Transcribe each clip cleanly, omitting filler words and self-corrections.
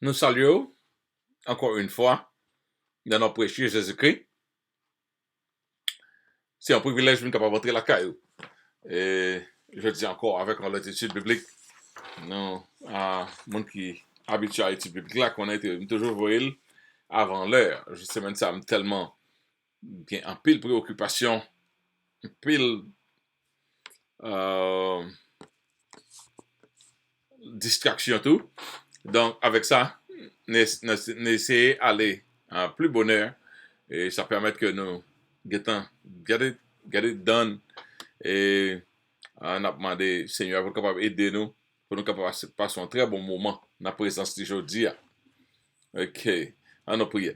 Nous saluons encore une fois dans notre précieux Jésus-Christ. C'est un privilège de capable rentrer la caillou. Et je dis encore avec notre étude biblique, nous, monde qui habitué à l'étude biblique là, qu'on a été toujours voyé avant l'heure. Je sais même ça, tellement bien en pile préoccupation, en pile euh, distraction tout. Donc avec ça, n'essayer d'aller à plus bonheur et ça permet que nous get it done et on a demandé Seigneur pour capable aider nous pour nous capable passer un très bon moment dans la présence d'aujourd'hui. OK. On nous prie.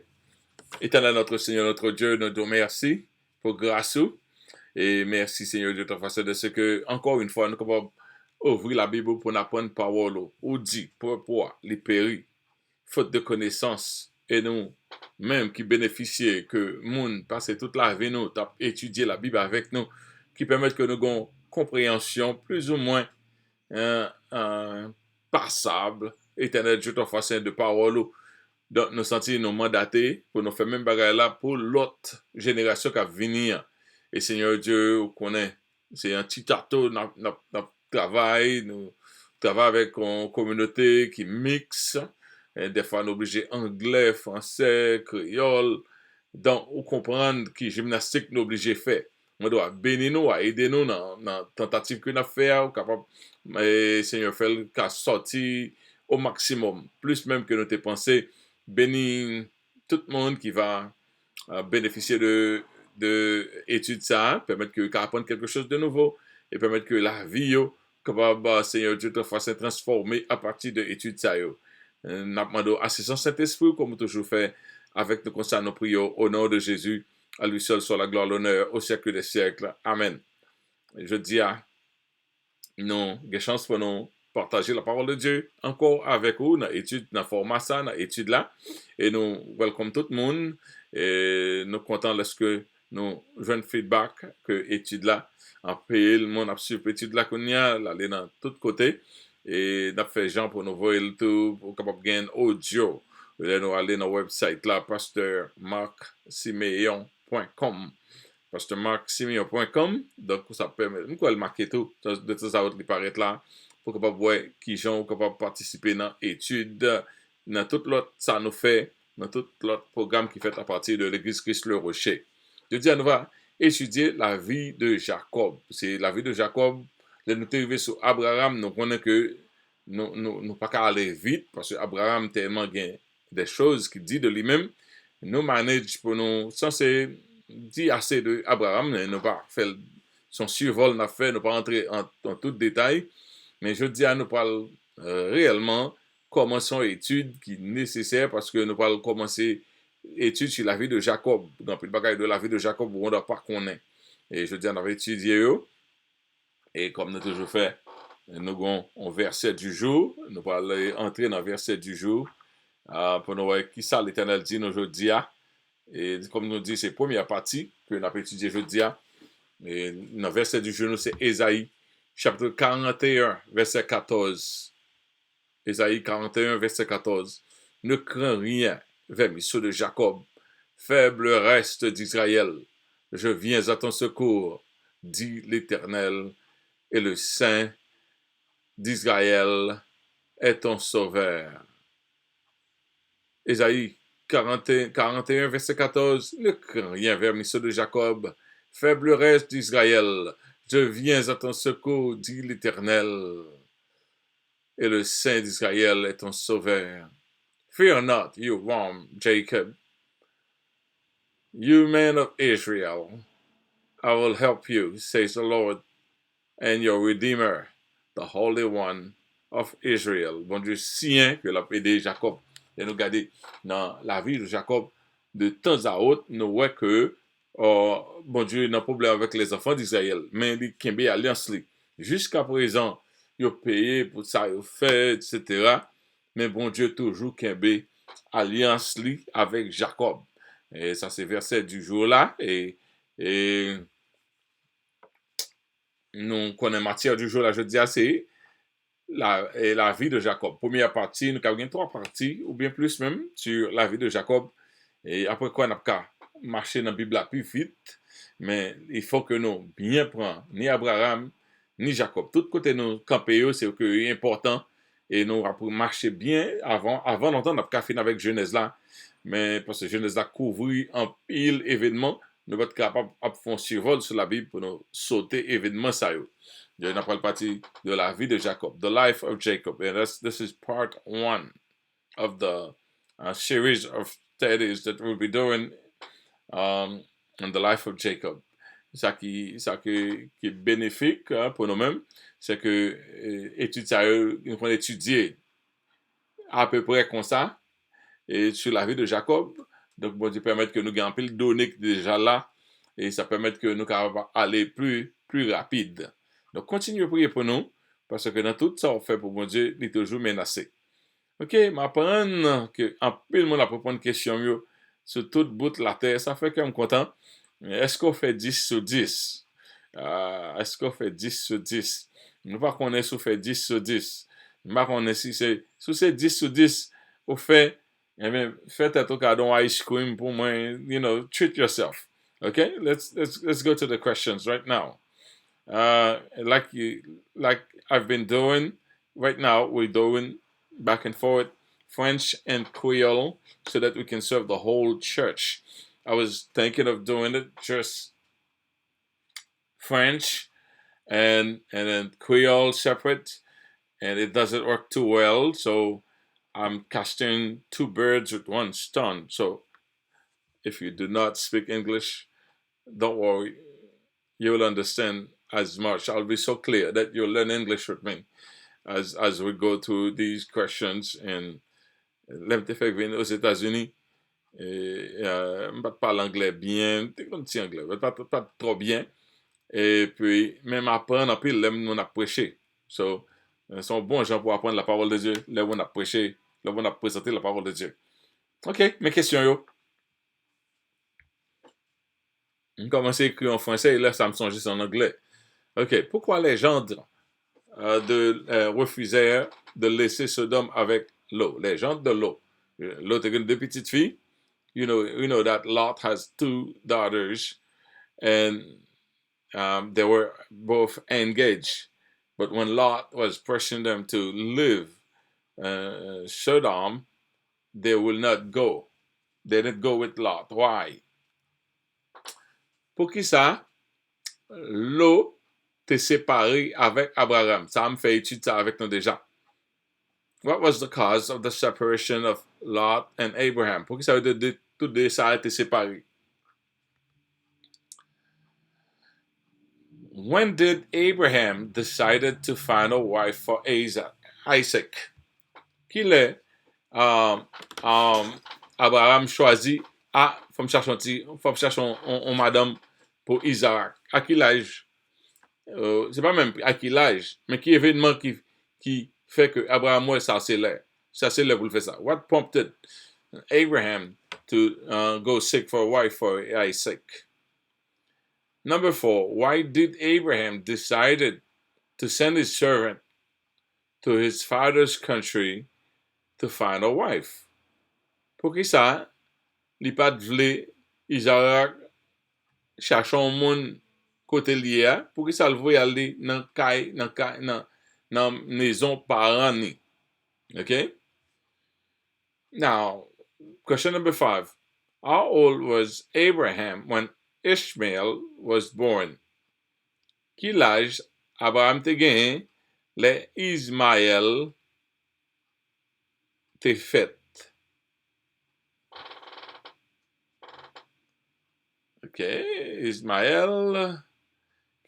Éternel notre Seigneur, notre Dieu, nous te merci pour grâce et merci Seigneur de ta façon de ce que encore une fois nous capable ouvrir la Bible pour nous apprendre parole ou dit pour les péris faute de connaissance et nous même qui bénéficier que moun passe toute la vie nous étudier la Bible avec nous qui permettent que nous ayons compréhension plus ou moins passable éternel Dieu ton façon de parole donc nous sentir nous mandater pour nous faire même bagarre là pour l'autre génération qui va venir et Seigneur Dieu on connaît c'est un petit tâteau notre travail nous travaillons avec une communauté qui mixe et des fois on est obligé anglais français créole donc on comprendre que gymnastique nous obligé faire on doit bénir nous aider nous dans la tentative que nous faire capable Seigneur faire qu'à sortir au maximum plus même que nous t'ai pensé bénir tout le monde qui va bénéficier de études ça, permettre que apprendre quelque chose de nouveau et permettre que la vie capable Seigneur Dieu te fasse transformer à partir de études ça yo. N'a demandé assistance Saint-Esprit comme toujours fait avec nos constats nos prières au nom de Jésus. À lui seul soit la gloire, l'honneur au siècle des siècles. Amen. Je dis à nous, des chances pour nous partager la parole de Dieu encore avec vous dans l'étude, dans le format ça, dans l'étude là. Et nous welcome tout le monde. Et nous comptons lorsque nous jouons feedback que l'étude là, en paye le monde a suivi l'étude là qu'on y a, aller dans tous côtés. Et nous fait gens pour nous voir le tout, pour capable gagner audio. Et nous aller dans le website là, pasteur.marc.simeon.com pastormarcsimeon.com. Donc, ça permet, nous le marquer tout, de tout ça, qui paraît là, pour capable voir qui sont capables participer dans l'étude, dans tout l'autre, ça nous fait, dans tout l'autre programme qui fait à partir de l'Église Christ le Rocher. Je dis, on va étudier la vie de Jacob. C'est la vie de Jacob. Là, nous sommes arrivés sur Abraham, nous connaissons que nous pas qu'à aller vite, parce que Abraham tellement gain des choses qu'il dit de lui-même. Nous manage pour nous, censé dit assez de Abraham, ne pas faire son survol n'a fait, ne pas entrer en tout détail, mais je dis à nous parler réellement comment son étude qui est nécessaire parce que nous parlons commencer étude sur la vie de Jacob. Dans le bagage de la vie de Jacob, on ne doit pas connaître. Et je dis, on avait étudié eux, et comme nous toujours fait, nous avons un verset du jour, nous allons entrer dans le verset du jour pour nous voir qui ça l'Éternel dit aujourd'hui. Et comme nous dit, c'est la première partie que nous avons étudiée aujourd'hui. Et dans le verset du jour, c'est Ésaïe, chapitre 41, verset 14. Ésaïe 41, verset 14. Ne crains rien, vermisseau de Jacob, faible reste d'Israël. Je viens à ton secours, dit l'Éternel, et le Saint d'Israël est ton sauveur. Ésaïe 41, verset 14. Ne crains rien, vermisseau de Jacob, faible reste d'Israël. Je viens à ton secours, dit l'Éternel, et le Saint d'Israël est ton sauveur. Fear not, you worm Jacob, you men of Israel. I will help you, says the Lord, and your Redeemer, the Holy One of Israel. Bon Dieu sien que l'a aidé Jacob. Et nous regardons dans la vie de Jacob, de temps à autre, nous voyons que bon Dieu n'a pas de problème avec les enfants d'Israël, mais il y a une alliance. Jusqu'à présent, il a payé pour ça, il a fait, etc. Mais bon Dieu toujours qu'il y a une alliance avec Jacob. Et ça, c'est verset du jour là. Et nous connaissons matière du jour là, je dis assez. la vie de Jacob. Première partie, nous avons 3 parties, ou bien plus même, sur la vie de Jacob. Et après quoi, on a qu'à marcher dans la Bible plus vite. Mais il faut que nous bien prenions ni Abraham, ni Jacob. Tout côté nous camper, c'est que important. Et nous avons marcher bien avant d'entendre, on a qu'à finir avec Genèse là. Mais parce que Genèse là couvre un pile événement, nous sommes capables de faire un survol sur la Bible pour nous sauter événement ça. Je n'ai pas partie de la vie de Jacob, the life of Jacob. And this is part 1 of the series of studies that we'll be doing on the life of Jacob. Qui est bénéfique pour nous-mêmes, c'est que nous allons étudier à peu près comme ça et sur la vie de Jacob. Donc, bon Dieu permet que nous ayons un peu de données déjà là et ça permet que nous puissions aller plus rapide. Donc, continuez à prier pour nous parce que dans tout ça, on fait pour bon Dieu, il est toujours menacé. Ok, m'apprendre que un peu de monde a répondre question sur toute bout de la terre, ça fait que je suis content. Est-ce qu'on fait 10 sur 10? Est-ce qu'on fait 10 sur 10? Je ne sais pas qu'on est sur fait 10 sur 10. Je ne sais pas qu'on est si c'est 10 sur 10, au fait, eh bien, faites un cadeau ice cream pour moi, treat yourself. Okay, let's go to the questions right now. Like I've been doing right now, we're doing back and forth French and Creole so that we can serve the whole church. I was thinking of doing it just French and then Creole separate, and it doesn't work too well. So I'm casting 2 birds with 1 stone. So if you do not speak English, don't worry, you will understand as much. I'll be so clear that you'll learn English with me as we go through these questions. And let me faire venir aux États-Unis. Je ne parle pas anglais bien, un petit anglais, pas trop bien. Et puis, même apprendre, puis on a prêché. So, sont bons gens pour apprendre la parole de Dieu, là où on a prêché, là où on a présenté la parole de Dieu. Ok, mes questions, yo. On commence à écrire en français et là, ça me songe juste en anglais. Ok, pourquoi les gens refusèrent de laisser Sodome avec Lot? Les gens de Lot. Lot a 2 petites filles. You know that Lot has 2 daughters, and they were both engaged. But when Lot was pressing them to leave Sodom, they will not go. They didn't go with Lot. Why? Pour qui ça? Lot t'est séparé avec Abraham. Ça me fait étudier ça avec nous déjà. What was the cause of the separation of Lot and Abraham? Pour qui ça veut dire tous deux ça a été séparé? When did Abraham decided to find a wife for Isaac? Qu'il est Abraham choisi faut me chercher un madame pour Isaac. À quel âge? C'est pas même à quel âge, mais qui événement qui fait que Abraham est s'accélère pour le faire ça? What prompted Abraham to go seek for a wife for Isaac? Number 4, why did Abraham decided to send his servant to his father's country to find a wife? Pour qui ça? Li pat vle Isaac chercher un monde côté lié, pour qui ça le voit aller dans maison parents ni. Okay? Now, question number 5. How old was Abraham when Ishmael was born? Quel âge Abraham te gen le Ismaël te fait? Ok, Ismaël,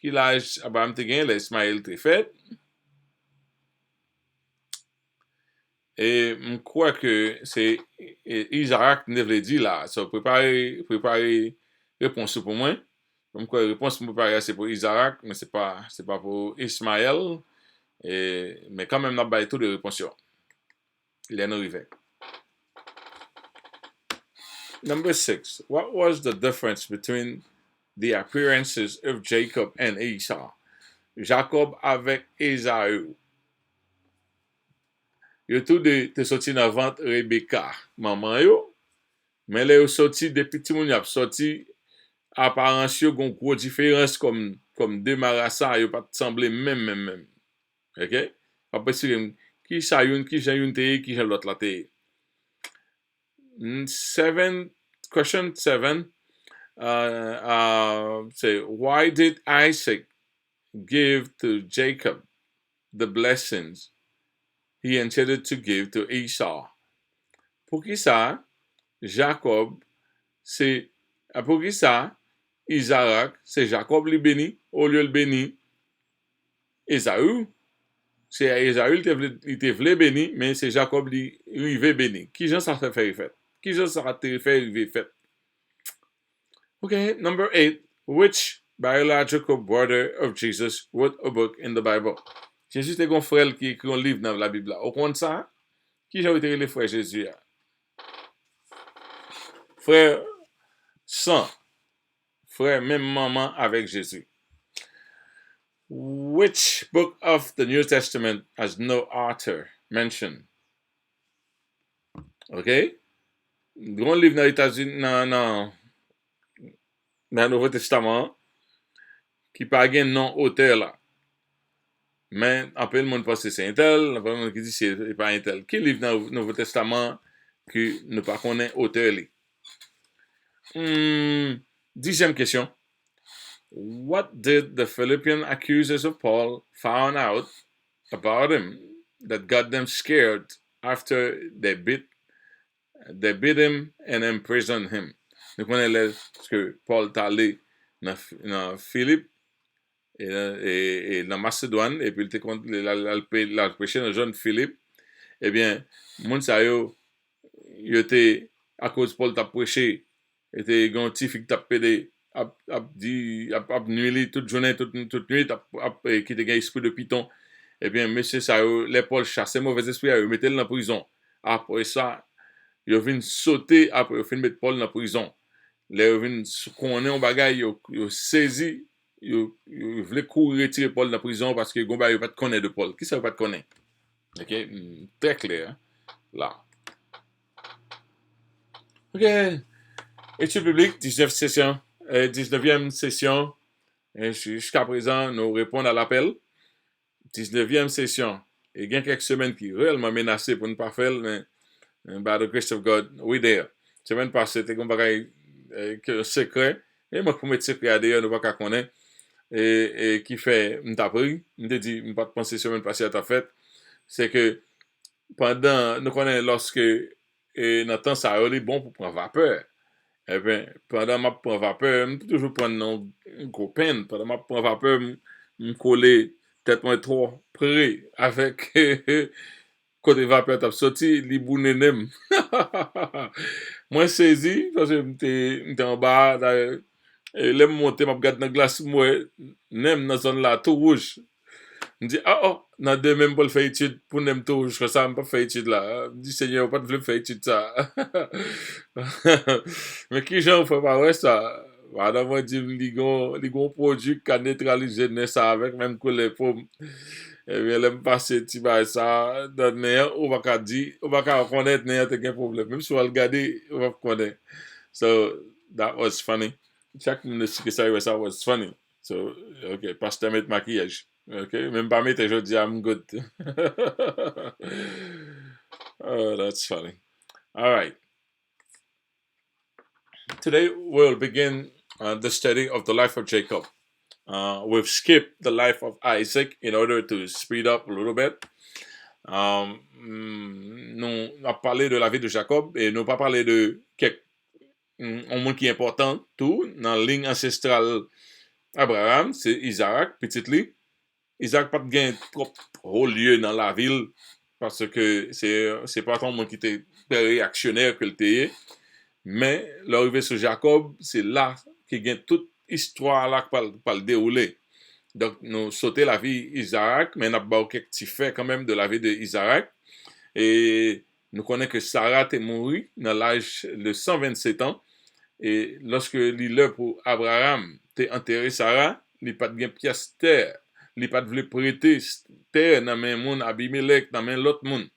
quel âge Abraham te gen le Ismaël te fait? Et je crois que c'est Isaac ne vle dit là. So, préparez réponse pour moi. Comme quoi, réponse pour préparer, c'est pour Isaac, mais c'est pas pour Ismaël. Mais quand même, on a toutes les réponses. Il est arrivé. Number 6. What was the difference between the appearances of Jacob and Esau? Jacob avec Ésaü. Yo tout de te sorti dans ventre Rebecca, maman yo, mais là yo sorti depuis petit moun y a sorti apparence yo gon gros différence comme deux marasa yo pas semblé même. OK? Après c'est qui ça yon qui jan yon te qui jan l'autre la te. 7 question 7 say why did Isaac give to Jacob the blessings he intended to give to Esau? Pour qui ça Jacob c'est pour qui ça Isaac c'est Jacob li béni au lieu le béni Esaü c'est Esaü il te vle béni mais c'est Jacob li rive béni qui gens ça fait qui gens ça te fait rive fait. Okay, number 8. Which biological brother of Jesus wrote a book in the Bible? Jésus te gon frère qui écrit un livre dans la Bible. Au compte ça, qui j'ai été le frère Jésus? Frère sang, frère même maman avec Jésus. Which book of the New Testament has no author mentioned? Okay? Grand livre dans les États-Unis, dans le Nouveau Testament, qui pas gen non auteur là. Mais après le monde pense que c'est un tel, après le monde qui dit c'est pas un tel. Quel livre dans le Nouveau Testament que ne pas connaît auteur li? 10e question. What did the Philippian accusers of Paul found out about him that got them scared after they beat him and imprisoned him? Nous connaissons ce que Paul t'a allé dans Philippe et dans Macédoine et puis il a prêché dans Jean Philippe. Eh bien, moun sa yo était à cause Paul t'a prêché était gon ti fik t'a pédé ap nuit toute journée toute nuit qui te gagne esprit de python. Eh bien, monsieur ça yo les Paul chassait mauvais esprit yo mettait dans prison. Après ça, yo vinn sauter après yo fin mettre Paul dans prison. Les yo vinn connaît un bagay yo saisi yo voulait courir retirer Paul dans prison parce que gon ba yo pas connaît de Paul. Qui ça pas connaît? OK, très clair hein? Là. OK. Étude biblique, 19e session. Jusqu'à présent, nous répondons à l'appel. 19e session. Et il y a quelques semaines qui réellement menacées pour ne pas faire, mais by the grace of God, we there. Semaine passée, c'était un bagage secret. Et moi, pour mettre secret à d'ailleurs, nous ne pouvons pas connaître. Et qui fait, nous t'as pris, nous t'ai dit, nous pas penser semaine passée à ta fête. C'est que pendant, nous connaissons lorsque Nathan ça a bon pour prendre vapeur. Eh bien, pendant ma prends vapeur, je toujours prendre un gros pen. Pendant ma prends vapeur, je coller tête moins trop près avec côté vapeur t'as sorti, li boune nem. Moi saisi parce que j'étais en bas, et là monter m'a regarder dans glace moi nem dans zone là tout rouge. Je dis dans deux même pour faire étude pour nem tout rouge que ça me pas faire étude là. Je dis Seigneur pas de faire étude ça. Mais qui j'en fait pas ouais ça. Madame moi dit li gon produit qui neutraliser ça avec même que les pommes. Et bien l'aime passer ti ba ça dans néant on va pas dire on va pas connaître néant te gen problème même si on regarder on va connaître. So that was funny. Chaque minute que ça was funny. So okay, pasteur met maquillage. Okay, même pas mettre je dis I'm good. Oh, that's funny. All right. Today we'll begin the study of the life of Jacob. We've skipped the life of Isaac in order to speed up a little bit. Nous avons parlé de la vie de Jacob et nous n'avons pas parlé de un monde qui est important tout dans la ligne ancestrale. Abraham, c'est Isaac, petit li. Isaac pas de trop haut lieu dans la ville parce que c'est pas ton monde qui était réactionnaire que le était. Mais l'arrivée sur Jacob, c'est là qu'il y a toute histoire là qui va le dérouler. Donc, nous sautons la vie d'Isaac, mais nous avons quelques petits faits quand même de la vie d'Isaac. Et nous connaissons que Sarah est morte dans l'âge de 127 ans. Et lorsque l'île pour Abraham t'est enterré Sarah, il n'a pas de pièce terre. Il n'a pas de prêter terre dans main moun Abimelech, dans main l'autre monde.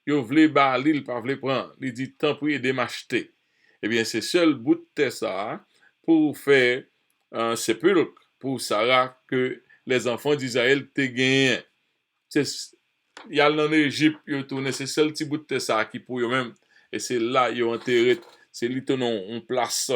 yo vle ba li, il pas vle prendre. Il dit, tant pis, aidez m'acheter. Eh bien, c'est seul bout de terre ça, pour faire un sépulcre pour Sarah que les enfants d'Israël te gagné. Il y a en Égypte, ils tourné, c'est seul petit bout de terre ça qui pour eux-mêmes. Et c'est là, ils ont enterré, c'est littéralement une place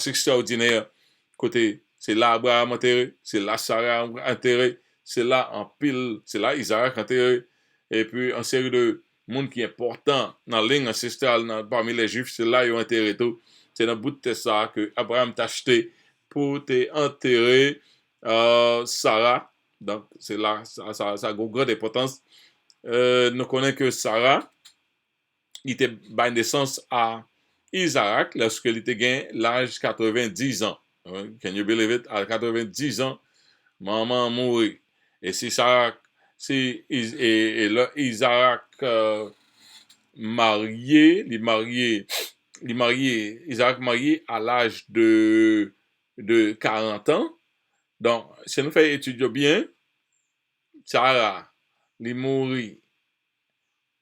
extraordinaire. Côté, c'est là Abraham enterré, c'est là Sarah enterré, c'est là en pile, c'est là Isaac enterré. Et puis, une série de monde qui est important dans la ligne ancestrale parmi les Juifs, c'est là ils ont enterré tout. C'est dans le bout de ça que Abraham t'a acheté pour t'enterrer Sarah. Donc, c'est là, ça a une grande importance. Nous connaissons que Sarah, il était by naissance à Isaac lorsqu'il était gagné l'âge de 90 ans. Can you believe it? À 90 ans, maman mourit. Et c'est Sarah, et là, Isaac marié, Isaac marié à l'âge de 40 ans. Donc, si nous faisons étudier bien, Sarah, il mourit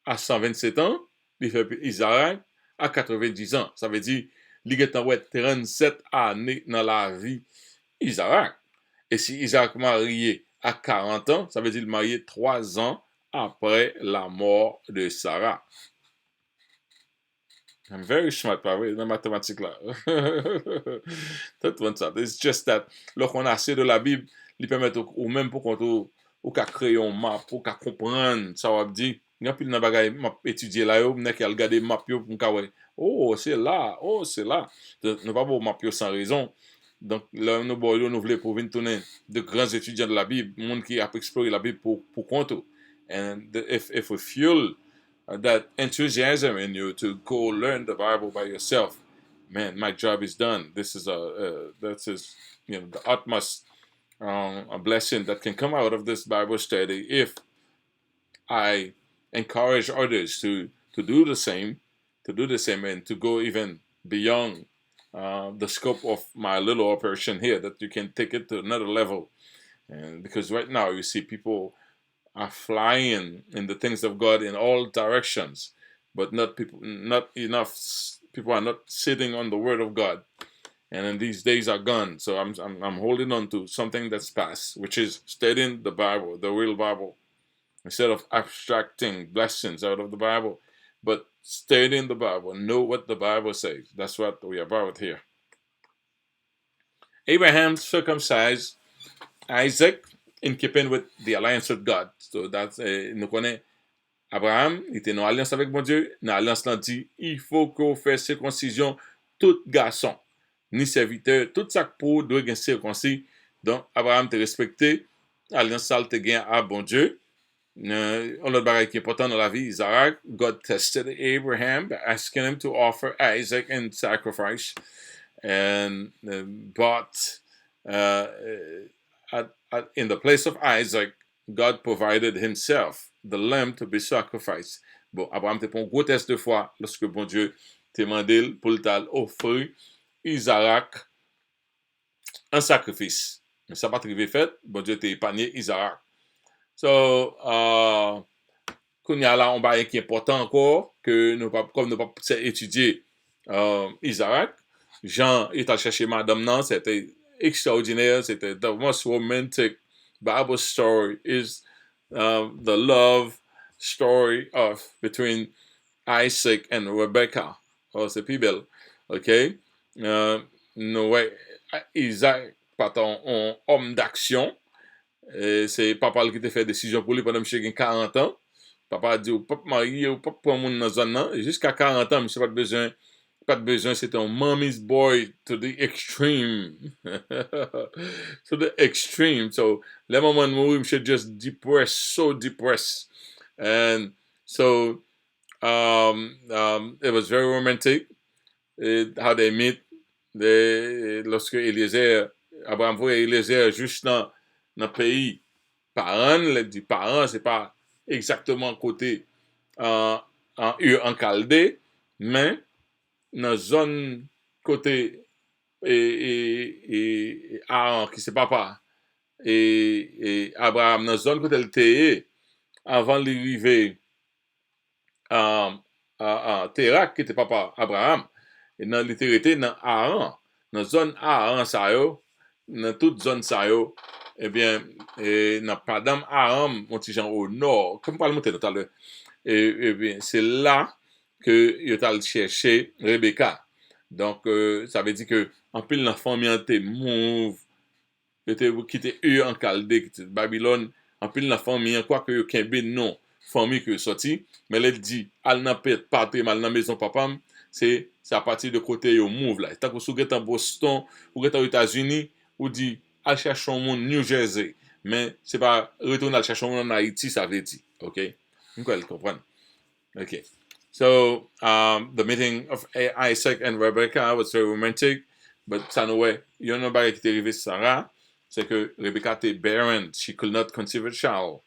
à 127 ans, il fait Isaac à 90 ans. Ça veut dire, il est en 37 années dans la vie Isaac. Et si Isaac marié à 40 ans, ça veut dire marié 3 ans après la mort de Sarah. I'm very smart, pas vrai, dans la mathématique là. Tout le monde ça. It's just that, lorsqu'on a assez de la Bible, il permet ou même pour qu'on ou qu'à créer un map, pour qu'à comprendre, ça va dire, il y a plus de bagaille, m'a étudier là, yo, m'ne qu'à regarder map yo pour qu'à oh, c'est là, oh, c'est là. Nous pas beau map yo sans raison. Donc, là, nous voulons pour venir tourner de grands étudiants de la Bible, monde qui a exploré la Bible pour compte. And if we fuel that enthusiasm in you to go learn the Bible by yourself, man, my job is done. This is the utmost a blessing that can come out of this Bible study if I encourage others to do the same, and to go even beyond the scope of my little operation here, that you can take it to another level. And because right now you see people are flying in the things of God in all directions, but not enough people are not sitting on the Word of God. And then these days are gone, so I'm holding on to something that's past, which is studying the Bible, the real Bible, instead of abstracting blessings out of the Bible, but studying the Bible, know what the Bible says. That's what we're about here. Abraham circumcised Isaac in keeping with the alliance with God. So that's nous connaît Abraham, il était dans alliance avec mon Dieu. Dans l'alliance là dit, il faut qu'on fasse circoncision tout garçon, ni serviteur, tout ça pour doit être circoncis. Donc Abraham te respecté, alliance ça te gain à bon Dieu. On autre bagage qui est important dans la vie, Isaac, God tested Abraham by asking him to offer Isaac in sacrifice, and but in the place of Isaac, God provided himself the lamb to be sacrificed. Bon, Abraham te pon gros test de foi lorsque bon Dieu te mandé pour offrir Isaac un sacrifice. Mais ça pas arrivé fait, bon Dieu t'a épargné Isaac. So, qu'on y a là, on va qui est important encore, que nous pas, comme nous pas étudier Isaac, Jean est allé chercher madame non, c'était extraordinaire, c'était the most romantic Bible story is the love story of between Isaac and Rebecca. Oh, c'est plus belle. OK? Isaac, pas un homme d'action. C'est papa qui te fait décision pour lui pendant que j'ai 40 ans. Papa a dit, ou pas marié, ou pas pour mon dans zone là. Jusqu'à 40 ans, monsieur pas de besoin, c'est un mommy's boy to the extreme. To the extreme. So, le moment de mourir, monsieur just depressed, so depressed. And so, it was very romantic. How they meet. Lorsque Eliezer, Abraham voit Eliezer juste dans le pays Paran, dit Paran, c'est pas exactement côté en Chaldée, mais dans zone côté Aaron, qui c'est papa, et Abraham, dans zone côté le avant d'arriver Terak qui était papa Abraham, et dans littérature dans Haran, dans zone Haran ça yo, dans toute zone ça yo, eh bien, dans Padam Aram, mon petit genre au nord, comme pas le monter tout à l'heure, et bien, c'est là que il a cherché Rebecca. Donc, ça veut dire que, en pile, la famille était mauve, qui était eux en Chaldée, qui était Babylone, en pile, la famille, quoi que Kembe, non, famille qui est sortie, mais elle dit, al n'a pas parti, mal dans maison papa, c'est à partir de côté, yo move là. Tant que vous êtes en Boston, ou êtes aux États-Unis, ou dit, al chercher un monde New Jersey, mais c'est pas retourner al chercher un monde en Haïti, ça veut dire, ok? Vous comprenez? Okay. So the meeting of Isaac and Rebecca was very romantic, but ça nous est, il y a nobody qui est arrivé Sarah, c'est que Rebecca était barren, she could not conceive a child.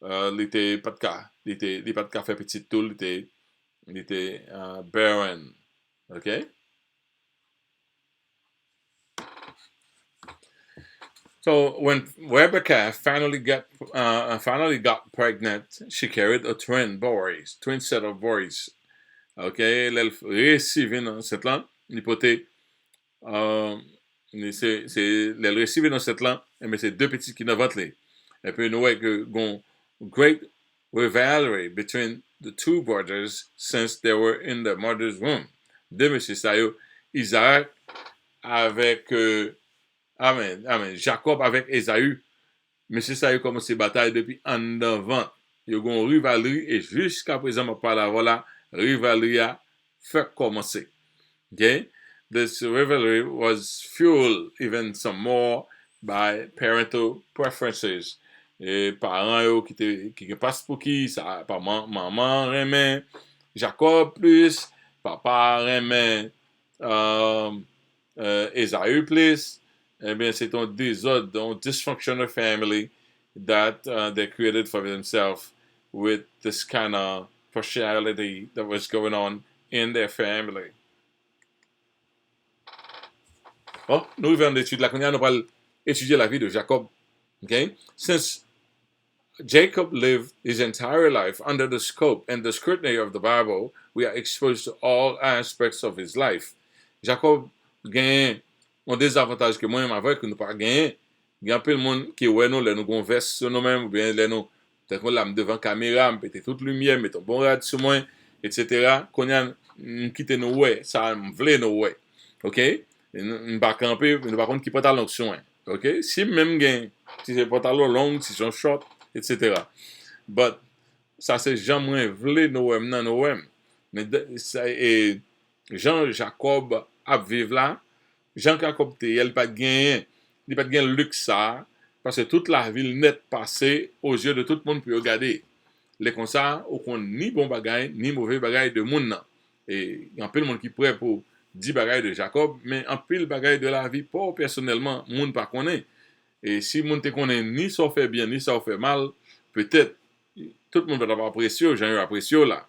Il était pas de cas, il pas de cas fait petit tout, il était barren. Okay. So when Rebecca finally got pregnant, she carried a twin set of boys. OK, elle récive dans cette langue, l'hypothèse, euh, elle récive dans cette langue, mais c'est deux petits qui n'inventent les. Et puis nous voyons que great rivalry between the two brothers since they were in the mother's womb. Deux messieurs ça Isaac avec Jacob avec Esaü. Monsieur ça commencé bataille depuis en avant. Il y a une rivalry et jusqu'à présent on parle voilà rivalry a fait commencer. Okay? This rivalry was fueled even some more by parental preferences. Et parents yo qui passe pour qui ça maman remet Jacob plus, papa remet Esaü plus. Eh bien, c'est un désordre, un dysfunctional family that they created for themselves with this kind of partiality that was going on in their family. Bon, nous venons d'étudier la nous allons étudier la vie de Jacob. Okay? Since Jacob lived his entire life under the scope and the scrutiny of the Bible, we are exposed to all aspects of his life. Jacob gagne un désavantage que moi-même avec que nous pas gagné. Il y a un peu de monde qui ouais nous les nous converse sur nous-mêmes ou bien les nous peut-être là devant caméra, mettre toute lumière, mettre un bon radio sur moi, etc. Qu'on y a quitter nous ouais, ça me vle nous ouais. OK? Nous pas camper, nous pas contre qui pantalon sur OK? Si même gain, si c'est pantalon long, si c'est short, etc. But ça c'est jamais vle nous non nous mais ça et Jean Jacob a vivre là. Jean Jacob il pas gagné, il pas gagné luxe ça parce que toute la ville net passée aux yeux de tout le monde pour regarder. Les comme ça, au qu'on ni bon bagaille ni mauvais bagaille de monde. Et il y a un peu de monde qui prêt pour 10 bagailles de Jacob, mais un peu de bagaille de la vie pas personnellement, monde pas connaît. Et si monde te connaît ni ça fait bien ni ça fait mal, peut-être tout le monde va avoir apprécié, j'ai apprécié là.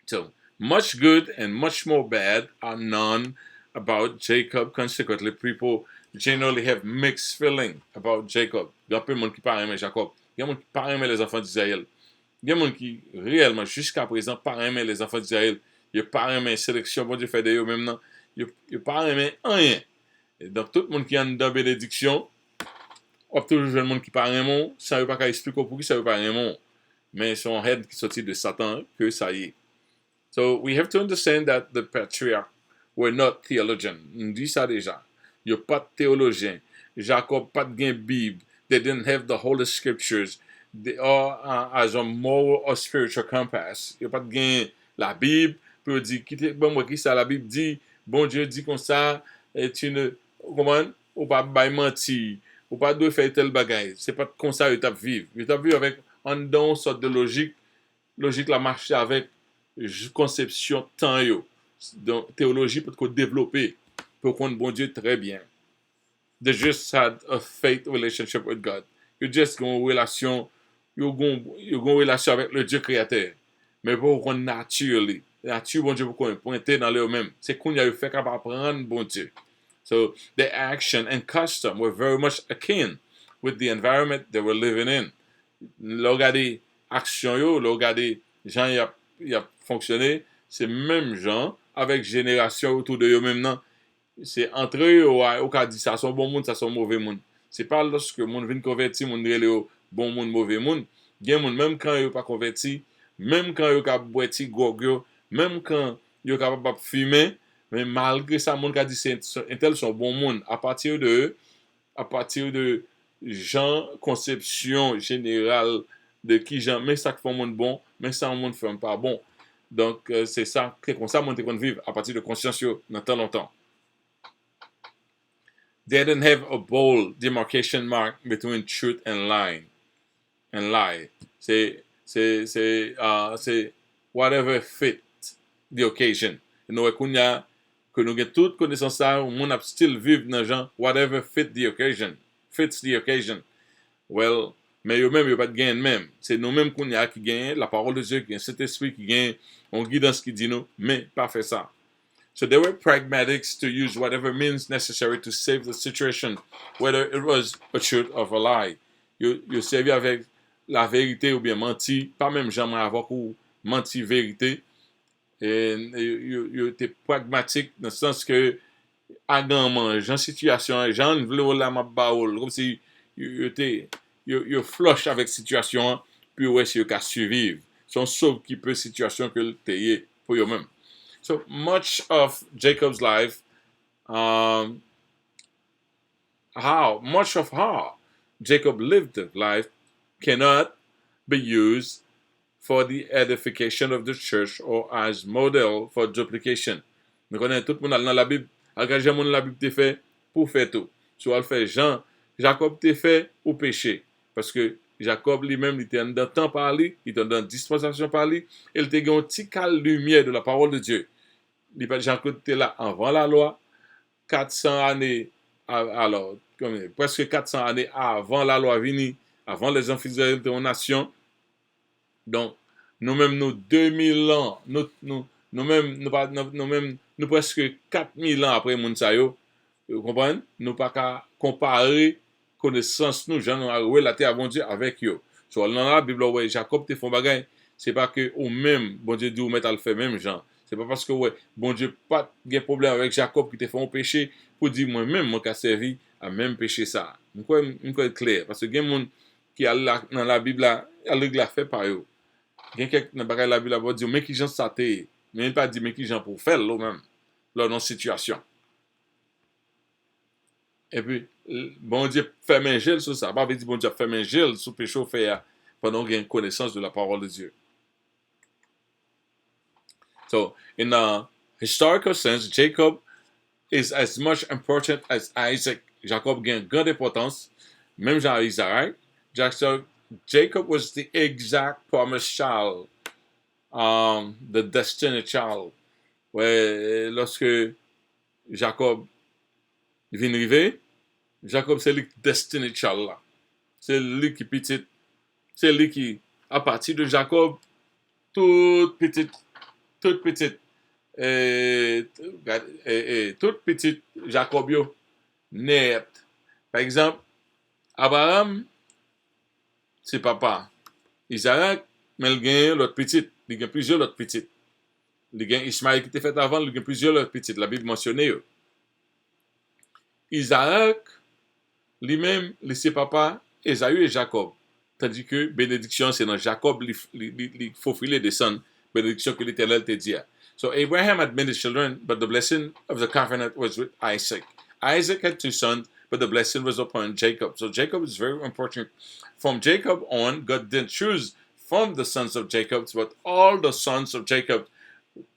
So, much good and much more bad are known about Jacob. Consequently, people generally have mixed feeling about Jacob. Il y a peu de monde qui parle aimer Jacob. Il y a monde qui parle aimer les enfants d'Israël. Il y a monde qui réellement jusqu'à présent parle aimer les enfants d'Israël. Il parle aimer sélection bon Dieu fait de eux même non. Il parle aimer rien. Et donc tout le monde qui a une bénédiction, on toujours le monde qui parle aimer, ça veut pas qu'à expliquer pour qui ça veut pas aimer. Mais son head qui sorti de Satan que ça y est. So we have to understand that the patriarchs were not theologians. On dit ça déjà. Il n'y a pas de théologien. Jacob pas de Bible. They didn't have the Holy Scriptures. They are as a moral or spiritual compass. Il n'y a pas de la Bible pour dire bon moi qui ça la Bible dit bon Dieu dit comme ça et tu ne comment ou pas bail mentir ou pas doit faire tel bagage. C'est pas comme ça tu vivre. Tu vivre avec un don sorte de logique la marcher avec conception temps yo. Donc théologie peut être développée pour connaître bon Dieu très bien. They just had a faith relationship with God. You just gon relation you gon relation avec le Dieu créateur. Mais pour qu'on nature bon Dieu pour qu'on pointer dans le même. C'est qu'on y a fait capable apprendre bon Dieu. So their action and custom were very much akin with the environment they were living in. Regardez action yo, regardez gens y a a fonctionné, c'est même gens avec génération autour de eux même non. C'est entre eux au cas dit ça sont bon monde, ça sont mauvais monde. C'est pas lorsque monde vient converti, monde relé bon monde, mauvais monde. Gen monde même quand yo pas converti, même quand yo ka boiti gog yo, même quand yo capable fumer, mais malgré ça monde ka dit c'est un tel son bon monde à partir de gens conception générale de qui gens mais ça fait un monde bon, mais ça un monde fait pas bon. Donc c'est ça que comme ça monde qu'on vivre à partir de conscience dans tant longtemps. They didn't have a bold demarcation mark between truth and lie. C'est whatever fit the occasion. Nous kounya que nous avons toute connaissance ça, on a still vivre dans gens whatever fits the occasion. Well, mais yo même yo pas de gain même. C'est nous mêmes kounya qui gagne la parole de Dieu, qui gagne cet esprit qui gagne on guidance qui dit nous, mais pas fait ça. So they were pragmatics to use whatever means necessary to save the situation, whether it was a truth or a lie. You servi avec la vérité ou bien menti, pas même jamais avoir ou menti vérité. Et you étaient pragmatique dans le sens que à grand mange, en situation, j'en voulais la ma baoul, comme si you flush avec situation, puis ouais, si you ka survivre. Son sauve qui peut situation que t'ayez pour eux-mêmes. So much of Jacob's life, much of how Jacob lived his life cannot be used for the edification of the church or as model for duplication. Nous connaissons tout le monde dans la Bible, engagez mon la Bible te fait pour faire tout. Soit le fait Jean, Jacob te fait ou péché. Parce que Jacob lui-même, il était dans le temps par lui, il était dans la dispensation par lui, il était dans un petit cal lumière de la parole de Dieu. Jacob était là avant la loi, 400 années, alors, presque 400 années avant la loi venue, avant les infidèles de la nation. Donc, nous-mêmes, nous 2000 ans, nous presque 4000 ans après Mounsayo, vous comprenez? Nous pas qu'à comparer connaissance nous, gens nous relater à bon Dieu avec eux. Sur dans la Bible, ouais, Jacob te font bagaille, c'est pas que ou même, bon Dieu dit ou mettre à le faire même gens. C'est pas parce que ouais, bon Dieu pas de problème avec Jacob qui te font péché pour dire moi-même moi qui a servi à même péché ça. Nous quoi clair parce que gen monde qui a dans la Bible là, il l'a fait par eux. Gen quelqu'un dans bagay la Bible va dire mais qui gens ça té, mais il pas dit mais qui gens pour faire là même là dans situation. Et puis bon Dieu fait un gel sur ça, pas veut dire bon Dieu fait un gel sur péché fait pendant qu'il y a une connaissance de la parole de Dieu. So, in a historical sense, Jacob is as much important as Isaac. Jacob gained grande importance, même Jean Isaac. Jacob was the exact promised child, the destiny child. Ouais, lorsque Jacob vient arriver, Jacob c'est le destiny child là. C'est lui qui petit, c'est lui qui, à partir de Jacob, toute petite toute petite Jacobio net. Par exemple, Abraham, c'est papa. Isaac, mais il gagne l'autre petite. Il gagne plusieurs autres petites. Il gagne Ismaël qui était fait avant, il gagne plusieurs autres petites. La Bible mentionne. Isaac, lui-même, c'est papa, Esaü et Jacob. Tandis que bénédiction, c'est dans Jacob, il faut filer des sons. Benediction que l'Éternel te dit. So Abraham had many children, but the blessing of the covenant was with Isaac. Isaac had 2 sons, but the blessing was upon Jacob. So Jacob is very important. From Jacob on, God didn't choose from the sons of Jacob, but all the sons of Jacob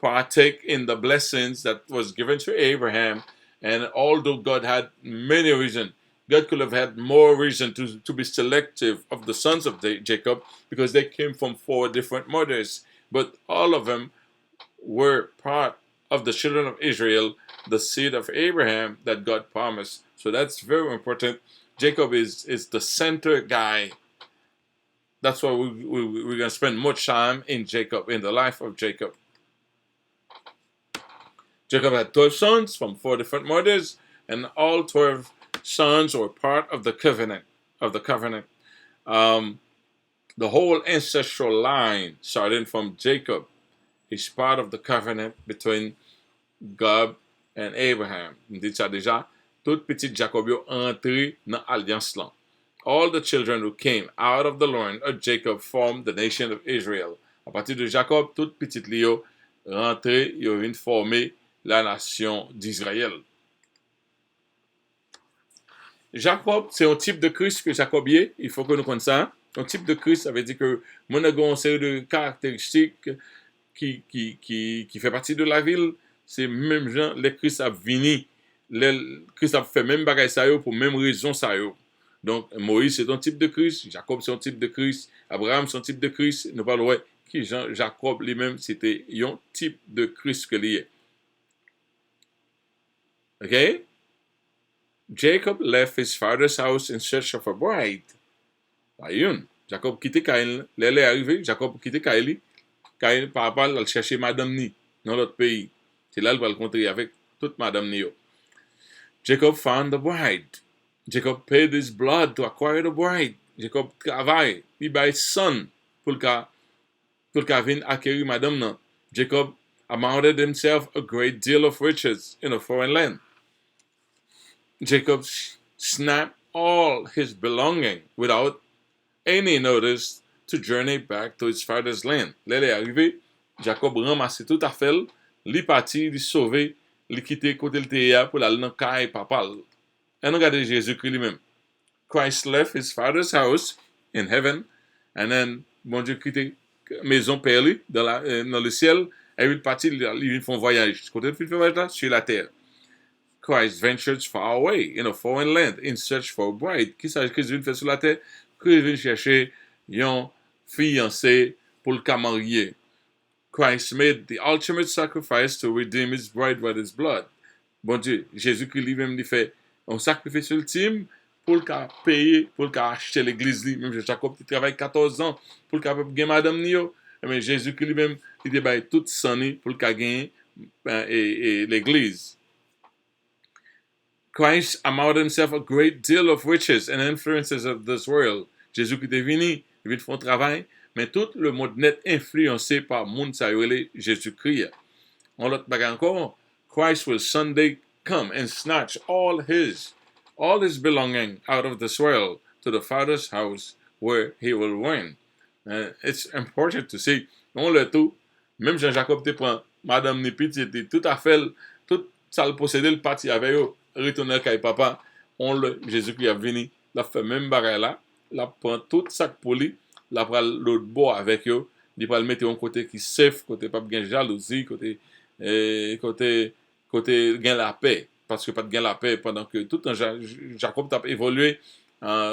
partake in the blessings that was given to Abraham. And although God had many reasons, God could have had more reason to be selective of the sons of Jacob because they came from 4 different mothers. But all of them were part of the children of Israel, the seed of Abraham that God promised. So that's very important. Jacob is the center guy. That's why we're going to spend much time in Jacob, in the life of Jacob. Jacob had 12 sons from 4 different mothers, and all 12 sons were part of the covenant. The whole ancestral line starting from Jacob is part of the covenant between God and Abraham. M dit ça déjà. Tout petit Jacob yo entré dans alliance là. All the children who came out of the loin of Jacob formed the nation of Israel. À partir de Jacob, tout petit li yo rentré, yo vient former la nation d'Israël. Jacob, c'est un type de Christ que Jacob est. Il faut que nous connaissions ça. Un type de Christ, ça veut dire que mon a une série de caractéristiques qui fait partie de la ville. C'est même gens, les Christ a venu. Les Christ a fait même bagaille ça pour même raison ça yo. Donc Moïse c'est un type de Christ, Jacob c'est un type de Christ, Abraham c'est un type de Christ. Nous parlons qui Jean Jacob lui-même c'était un type de Christ que lui est. OK? Jacob left his father's house in search of a bride. Jacob quitte Caïn, l'elle est arrivé, Jacob quitte Caïn, Caïn par rapport à chercher madame ni dans l'autre pays. C'est là qu'il va le rencontrer avec toute madame ni. Jacob found the bride. Jacob paid his blood to acquire the bride. Jacob travaille, il bail son pour le venir acquérir madame nan. Jacob amounted himself a great deal of riches in a foreign land. Jacob snapped all his belongings without any notice to journey back to his father's land. Là, il est arrivé, Jacob ramassé tout à fait, li parti, li sauvé, li quitté côté le théâ pour aller dans caille papal. Et regardez Jésus-Christ lui-même. Christ left his father's house in heaven, and then, bon Dieu quitté maison père lui, dans le ciel, et il parti, il fait un voyage. Côté il fait un voyage là, sur la terre. Christ ventured far away in a foreign land in search for a bride. Qui ça Christ vient faire sur la terre? Christ vient chercher une fiancée pour le marier. Christ made the ultimate sacrifice to redeem his bride with his blood. Bon Dieu, Jésus-Christ lui-même lui fait un sacrifice ultime pour le payer, pour le acheter l'église. Même Jacob qui travaille 14 ans pour le gagner madame Nio. Mais Jésus-Christ lui-même, il débaille toute son année pour le gagner l'église. Christ amounted himself a great deal of riches and influences of this world. Jésus qui est venu, il vient faire un travail, mais tout le monde net influencé par le monde Jésus-Christ. En l'autre bagage encore, Christ will someday come and snatch all his belonging out of this world to the Father's house where he will reign. It's important to see. On le tout, même Jean-Jacob te prend, Madame ni petit, tout à fait, tout ça le possédait le parti avec eux. Retourner avec papa, Jésus-Christ a venu, il a fait même barrière là, il prend tout sac pour lui, il prend l'autre bord avec eux, il va le mettre en côté qui safe, côté pas de jalousie, côté gain la paix, parce que pas de gain la paix pendant que tout un Jacob t'a évolué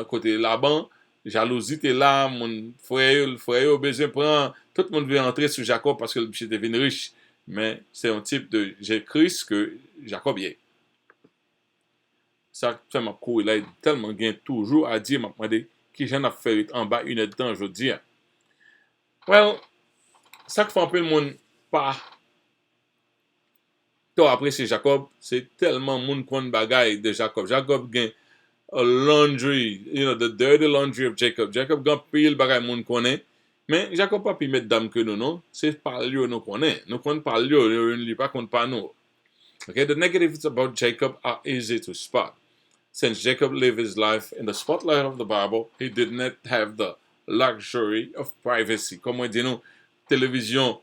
côté Laban, jalousie était là, mon frère a besoin prend, tout le monde veut entrer sur Jacob parce que le petit devient riche, mais c'est un type de Christ que Jacob est. Ça fait ma cour, il a tellement gain toujours à dire, m'a demandé qui j'en a fait en bas une temps aujourd'hui. Well, ça qui fait un peu le monde pas. Toi après c'est Jacob, c'est tellement monde qu'on bagaille de Jacob. Jacob gain a laundry, the dirty laundry of Jacob. Jacob gain pile bagaille monde connaît, mais Jacob pas pi mettre dame que nous non, c'est par lui nous connaît. Nous connaît par lui, pas connaît pas nous. Okay, the negatives about Jacob are easy to spot. Since Jacob lived his life in the spotlight of the Bible, he did not have the luxury of privacy. Comme on dit nous, télévision,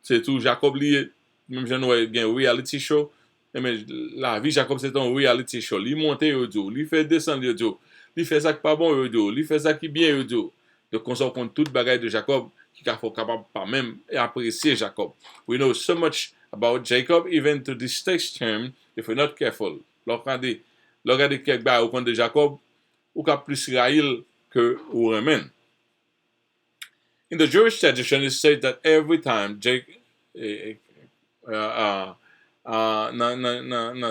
c'est tout Jacob lié, même je nous un reality show, mais la vie Jacob c'est un reality show. Il monte audio, il fait descendre audio, il fait ça qui pas bon audio, il fait ça qui bien audio. Donc on s'en compte toute bagaille de Jacob qui est capable pas même apprécier Jacob. We know so much about Jacob, even to this text term, if we're not careful. Regardez quelques bas au compte de Jacob, ou qu'a plus Israël que ou Romain. In the Jewish tradition, it says that every time dans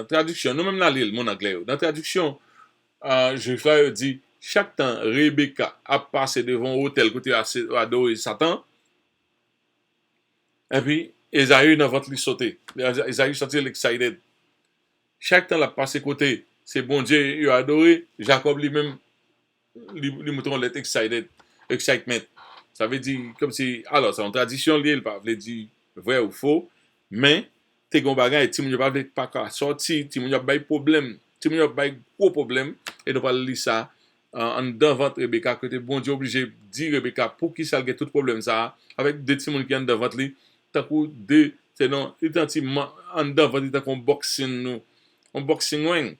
traduction, nous même dans l'île, mon anglais, dans traduction, je dit, chaque temps Rebecca a passé devant l'hôtel côté adoré Satan, et puis Esaü dans votre sauté. Esaü sorti l'excited. Chaque temps la passé côté, c'est bon Dieu, il a adoré. Jacob lui-même, lui montre l'excitement. Ça veut dire, comme si, alors, c'est une tradition liée, il veut dire, vrai ou faux, mais te gon bagay, ti moun yo pa ka sorti, ti moun yo bay problem, ti moun yo bay gros problème, et nous parlons de ça en devant Rebecca, que te bon Dieu obligé de dire Rebecca pour qui ça a tout problème ça, avec deux petits moun qui en devant lui, tant que deux, c'est non, il est en devant lui, tant qu'on boxing nous, on boxing ring,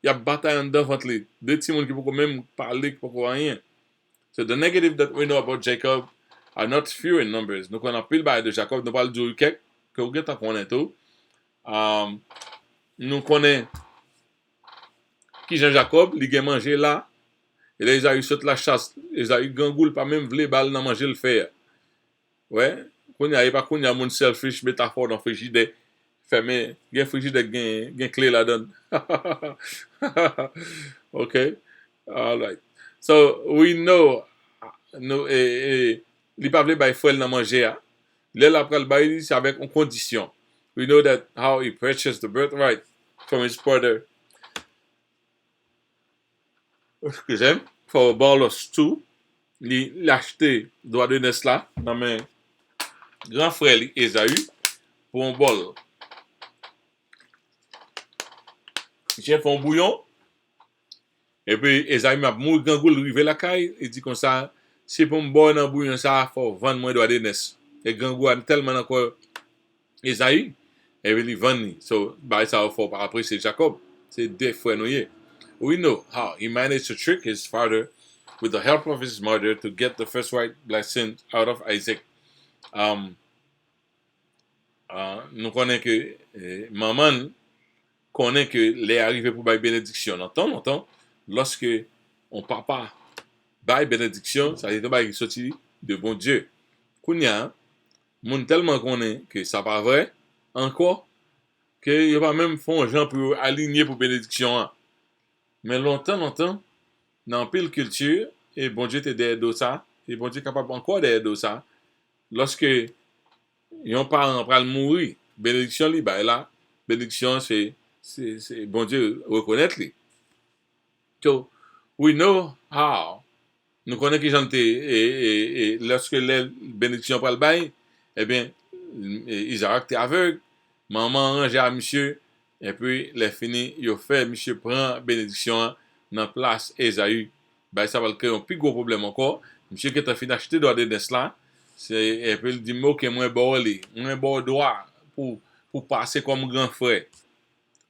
il y a bataille en devant lui, deux petits moun qui peuvent même parler, qui peuvent rien. So the negative that we know about Jacob are not few in numbers. Nous connaissons pile de Jacob, nous parlons du quelques que vous connaissez tout. Nous connaissons qui Jean Jacob, il a mangé là, et là, Esaü saute la chasse. Esaü gangoule pas même vle bal nan manger le fer. Ouais. Qu'on y a pas qu'on y a mon selfish métaphore dans frigidaire. Fermé, gen frigidaire gen clé là-dedans. Okay. All right. So we know li pa vle bay frèl nan manger a. Lè la pral bay c'est avec une condition. We know that how he purchased the birthright from his brother. Excusez, for Barlos 2, il a acheté droit de Nesla dans mes grand frère Esaü pour un bol. J'ai fait un bouillon, et puis Esaü m'a mouru gangoul rivé la caille, il dit comme ça, si pour me boire dans bouillon ça, faut vendre moins droit de Nes. Et gangoul a tellement encore Esaü, et puis il vend. So, bah ça faut par après c'est Jacob, c'est deux frères noyés. We know how he managed to trick his father with the help of his mother to get the first right blessing out of Isaac. Nous connaissons que maman connaît que les arrivés pour bailler bénédiction. Longtemps, lorsque on papa baille bénédiction, ça veut dire qu'il sorti de bon Dieu. Kounya, moun tellement connaît que ça pas vrai, encore, que il va même font gens pour aligner pour bénédiction. Mais longtemps, dans pile culture, et bon Dieu te derrière ça, et bon Dieu capable encore derrière ça, lorsque yon parent pral mourir, bénédiction li ba là, bénédiction c'est bon Dieu reconnaître li. So we know how. Nous connaissons qui j'en et lorsque les bénédictions pral bail, eh bien Isaac était aveugle, maman range à monsieur. Et puis, les fini, il fait, monsieur prend bénédiction dans la place Esaü. Ben, ça va créer un plus gros problème encore. Monsieur qui a fini d'acheter droit de Nesla, et puis il dit, ok, moi, bon droit pour passer comme grand frère.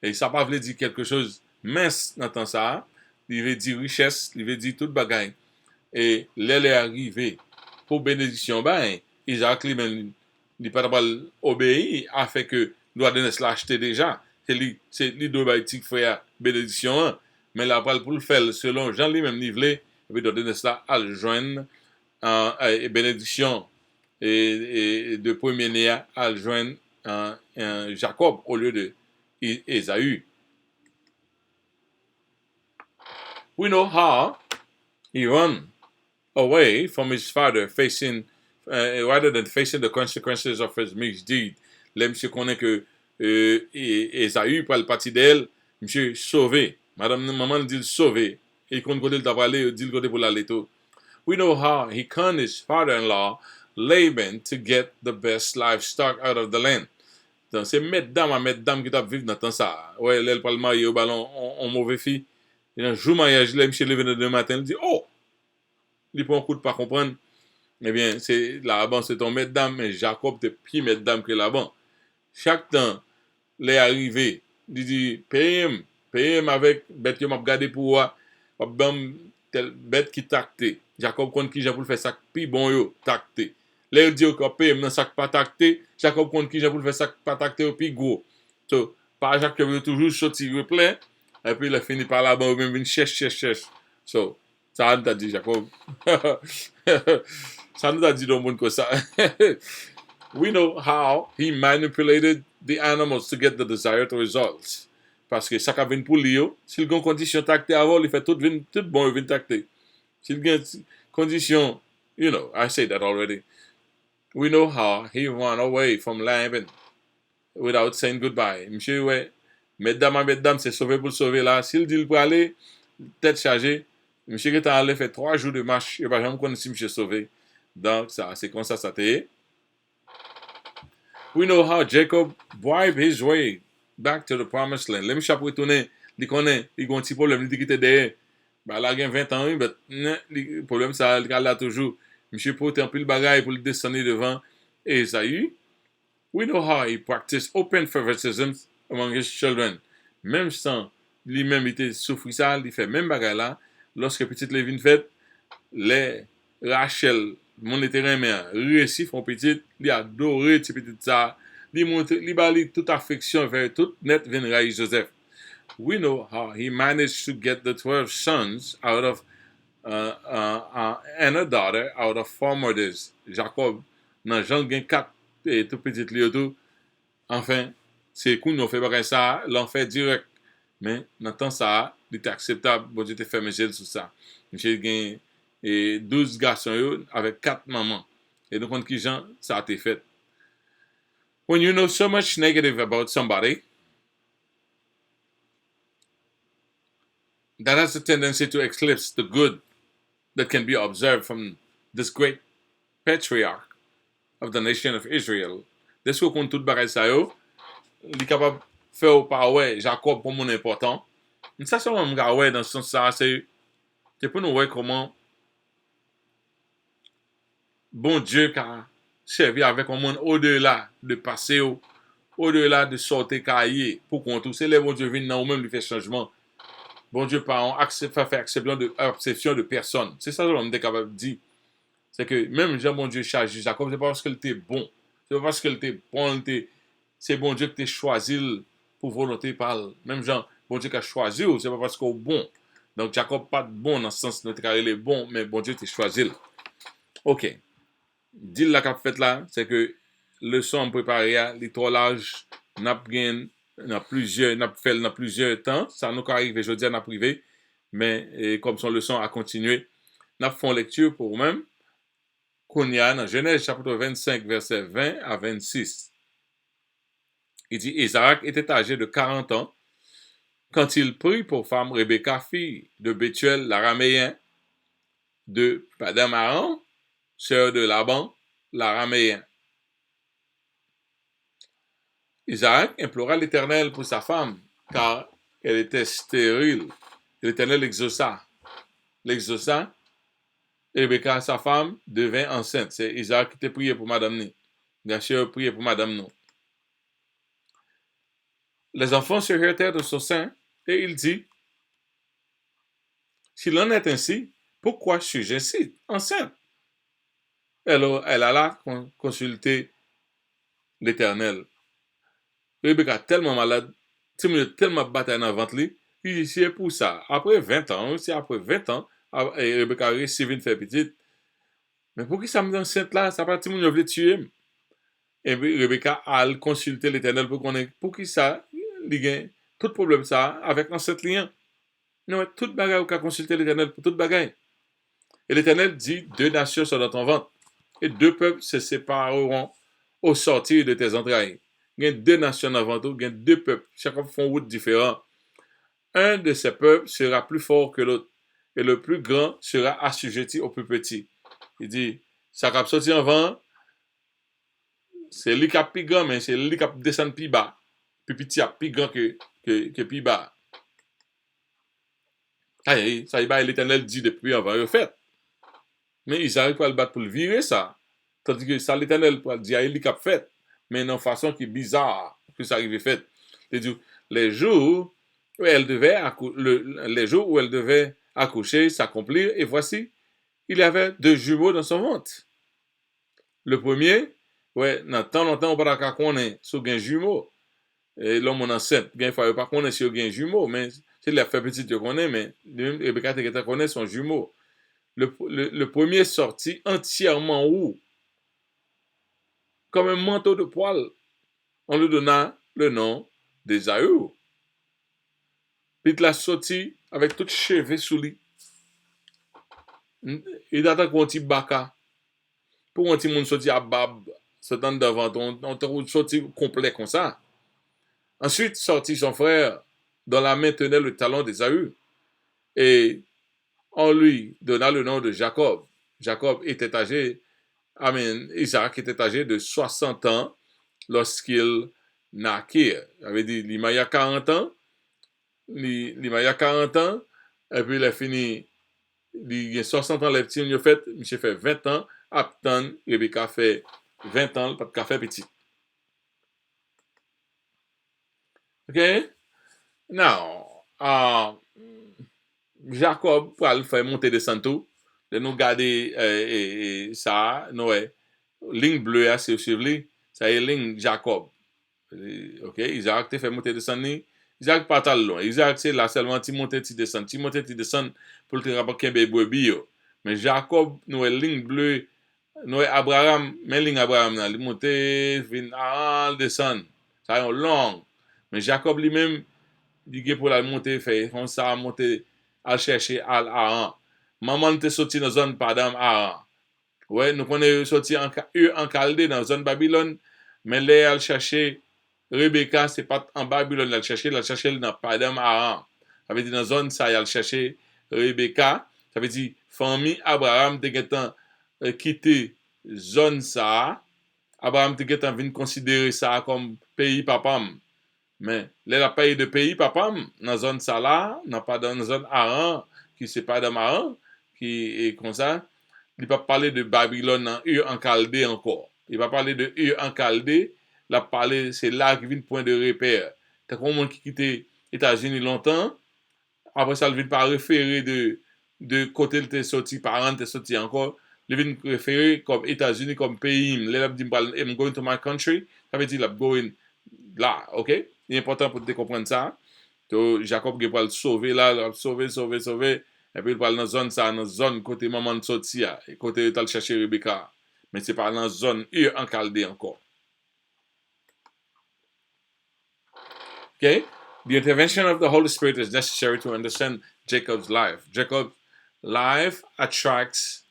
Et ça ne veut pas dire quelque chose mince dans temps ça. Il veut dire richesse, il veut dire toute bagaille. Et là, il est arrivé pour bénédiction, ben, Isaac lui-même, il n'a pas obéi, a fait que droit de Nesla acheté déjà. C'est lui deux bâtis frère bénédiction, mais la parole pour le faire selon Jean lui-même nivelé, et puis donner cela à le joindre bénédiction et de premier né à le joindre Jacob au lieu de Esaü. We know how he ran away from his father facing rather than facing the consequences of his misdeed. Là, monsieur connaît que Esaü pour le parti d'elle, monsieur sauvé. Maman dit sauvé. Et quand il t'a parlé, dit le côté pour l'aller tout. We know how he conned his father-in-law, Laban, to get the best livestock out of the land. Donc, c'est mesdames qui t'a vivre dans temps ça. Ouais, elle parle marié au ballon, on mauvais fille. Et un jour mariage, là, monsieur levé le matin, il dit, oh! Il prend un coup de pas comprendre. Eh bien, c'est là-bas, c'est ton mesdames, mais Jacob, t'es plus mesdames que là-bas. Chaque temps, les arrivés, il dit, paye-moi avec bête que m'a gardé pour moi, telle bête qui tacté. Jacob compte qui j'ai pour le faire ça, puis bon yo, tacté. Là, il dit que paye-moi dans sac pas tacté, Jacob compte qui j'ai pour le faire ça, pas tacté, puis gros. So, par Jacques qui veut toujours sortir replay, et puis il a fini par là-bas, même une cherche. So, ça nous a dit, Jacob. Ça nous a dit dans le monde comme ça. We know how he manipulated the animals to get the desired results. Parce que ça qui vient pour lui, s'il a une condition tactée avant, il fait tout bon, il vient tacté. S'il a une condition, you know, I say that already. We know how he ran away from Laban without saying goodbye. Monsieur, ouais, mesdames, c'est sauvé pour sauver là. S'il dit pour aller, tête chargée, monsieur qui est allé faire 3 jours de marche, il va jamais connaître si monsieur sauvé. Donc, ça, c'est comme ça t'est. We know how Jacob bribed his way back to the promised land. Le mi chap retourne, li konen, li gon ti problem, li di ki te deye. Ba la gen 20 ans, but problem sa, li ka la toujou. Monsieur pote an pil bagay pou li descendre devant Esaü. We know how he practiced open favoritism among his children. Même sans lui-même était souffri ça, il fait même bagay là. Lorsque petite Lévin fait, les Rachel, mon terrain mais réussi font petite, il adoré cette petite ça, il montre, il bali toute affection vers tout net vient raï Joseph. We know how he managed to get the 12 sons out of and a daughter out of four mothers. Jacob, nan Jean gen 4 et tout petit li tout. Enfin, c'est cool, nous fait bagay ça, l'on fait direct. Mais, dans temps ça, il était acceptable, bon Dieu te fait monsieur sur ça. Monsieur gagne 12 garçons yo, avec 4 mamans. Et donc, qui Jean, ça a été fait. When you know so much negative about somebody, that has a tendency to eclipse the good that can be observed from this great patriarch of the nation of Israel. Dès qu'on compte tout bagay ça yo, il est capable de faire au pas ouais Jacob pour mon important. Mais ça c'est un gars ouais dans ce sens ça c'est pour nous voir comment bon Dieu a servi avec un monde au-delà de passer au-delà de sortir cahier pour qu'on tout c'est les bon Dieu viennent dans ou même lui fait changement. Bon Dieu pas fait acception de personne. C'est ça que l'homme est capable de dire. C'est que même Jean bon Dieu charge Jacob, c'est pas parce qu'il était bon. C'est pas parce qu'il était bon, c'est bon Dieu qui t'a choisi pour volonté par même Jean, bon Dieu qui a choisi, c'est pas parce qu'il est bon. Donc Jacob pas de bon dans ce sens notre carré est bon, mais bon Dieu t'a choisi. OK. Deal la cap fait là, c'est que leçon préparée, les trois larges n'a fait dans plusieurs temps, ça nous arrive aujourd'hui à n'a privé, mais comme son leçon a continué, n'a fait lecture pour même qu'on y a dans Genèse chapitre 25 verset 20 à 26. Il dit Isaac était âgé de 40 ans quand il prit pour femme Rebecca, fille de Bethuel l'araméen, de Padam-aram, sœur de Laban l'araméen. Isaac implora l'Éternel pour sa femme, car elle était stérile. L'Éternel l'exauça. Et Rebecca, sa femme, devint enceinte. C'est Isaac qui était prié pour madame ni. Bien sûr, prié pour madame non. Les enfants se heurtèrent de son sein, et il dit, s'il en est ainsi, pourquoi suis-je ainsi enceinte? Elle alla consulter l'Éternel. Rebecca tellement malade, tellement bataille dans le ventre, il dit, c'est pour ça. Après 20 ans, Rebecca a réussi à faire petite. Mais pour qui ça me donne enceinte là? Ça pas tout le monde veut tuer. Et Rebecca a consulté l'Éternel pour qui ça, il gagne tout problème ça avec enceinte lien. Non, tout bagaille ou consulter l'Éternel pour tout bagaille. Et l'Éternel dit, 2 nations sont dans ton ventre, et 2 peuples se sépareront au sortir de tes entrailles. Il y a 2 nations avant tout, il y a 2 peuples, chacun font route différente. Un de ces peuples sera plus fort que l'autre, et le plus grand sera assujetti au plus petit. Il dit, ça va sortir en vent, c'est lui qui a plus grand, mais c'est lui qui a descendre plus bas. Plus petit a plus grand que plus bas. Ça y est, l'Éternel dit depuis avant le fait. Mais ils arrivent à le battre pour le virer ça. Tandis que ça l'Éternel pour le dire, il a fait. Mais d'une façon qui est bizarre que ça arrive fait. C'est-à-dire, les jours où elle devait accoucher, s'accomplir, et voici, il y avait 2 jumeaux dans son ventre. Le premier, ouais, dans tant longtemps, on ne peut pas connaître sur un jumeau. Et l'homme enceinte, il ne faut pas connaître sur un jumeau, mais c'est la fait petite qu'on connaît, mais Rebecca te connaît son jumeau. Le premier sorti entièrement roux, comme un manteau de poil. On lui donna le nom d'Ésaü. Puis il l'a sorti avec tout cheveux sous lui. Il a un petit baka. Pour un petit monde sorti à bab, sortant devant, on sorti complet comme ça. Ensuite, sortit son frère, dont la main tenait le talon d'Ésaü. Et on lui donna le nom de Jacob. Isaac était âgé de 60 ans lorsqu'il naquit. Ça veut dire, il y a 40 ans, il y a 40 ans, et puis il a fini, il y a 60 ans, les petits, il a fait, monsieur fait 20 ans, Aptan, Rebecca fait 20 ans, pas de café petit. OK? Now, Jacob pral faire monter descendre tout. De nous garder ça, nous ligne bleue c'est suivre ça est ligne Jacob. OK, Isaac te fait monter descendre ni. Isaac pas tal loin. Isaac c'est là seulement ti monter ti descendre, ti monter ti descendre pour te rapporter kembe brebis yo. Mais Jacob nous ligne bleue, nous Abraham, mais ligne Abraham là, il monter vinn descendre. Ça est long. Mais Jacob lui-même il pour la monter fait comme ça monter à chercher al Aran. Maman te sorti dans zone Padam Aran. Ouais, nous connaissons sorti en Chaldée dans zone Babylone, mais là elle chercher Rebecca, c'est pas en Babylone, elle chercher dans Padam Aran. Ça veut dire dans zone ça elle chercher Rebecca, ça veut dire famille Abraham te getan quitter zone ça. Abraham te getan vinn considérer ça comme pays papam. Mais la pays de pays, papa, dans la zone Salah, pas dans la zone Aran, qui c'est pas dans Aran, qui est comme ça, il ne va pas parler de Babylone en Chaldée encore. Il va parler de en Chaldée, c'est là qui vient le point de repère. T'as comme monde qui quitte les États-Unis longtemps, après ça, il ne vient pas référer de côté il sorti, parent t'es sorti encore, il vient référer comme États-Unis, comme pays. Là, il dit, I'm going to my country, ça veut dire, I'm going là, ok? Il est important pour te comprendre ça. Donc, Jacob va le sauver là, sauver. Et puis il va dans la zone, ça, dans la zone côté maman de sorti, et côté il va chercher Rebecca. Mais c'est pas dans la zone en Chaldée encore. Okay? The intervention of the Holy Spirit is necessary to understand Jacob's life. Jacob's life attracts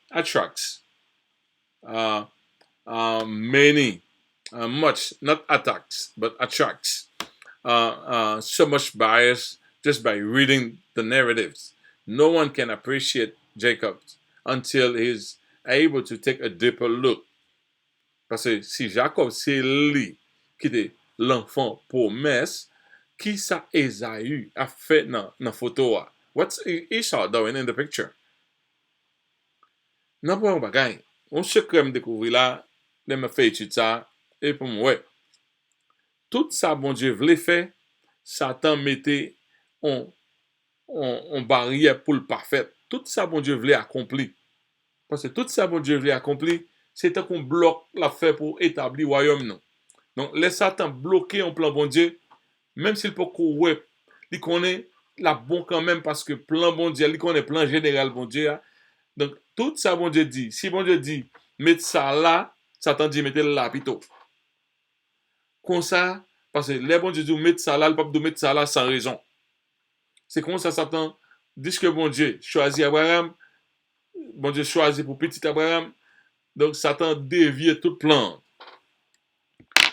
many, much, not attacks, but attracts so much bias just by reading the narratives. No one can appreciate Jacob until he's able to take a deeper look. Parce que si Jacob c'est lui qui était l'enfant promesse, qui ça Esaü a fait dans la photo? What's Esau doing in the picture? Non pas un bagage. On secret me découvrir là, je me fait étude ça, et pour moi, tout ça, bon Dieu voulait faire, Satan mettait en barrière pour le parfait. Tout ça, bon Dieu voulait accomplir. Parce que tout ça, bon Dieu voulait accomplir, c'était qu'on bloque l'affaire pour établir le royaume. Non. Donc, les Satan bloqué en plan bon Dieu, même s'il peut courir, il connaît la bon quand même parce que plan bon Dieu, il connaît plan général bon Dieu. Donc, tout ça, bon Dieu dit, si bon Dieu dit, mettez ça là, Satan dit, mettez-le là, plutôt. Comme ça, parce que les bon Dieu dit, mettez ça là, le pape de mettre ça là sans raison. C'est comme ça, Satan dit que bon Dieu choisit Abraham, bon Dieu choisit pour petit Abraham, donc Satan dévie tout plan.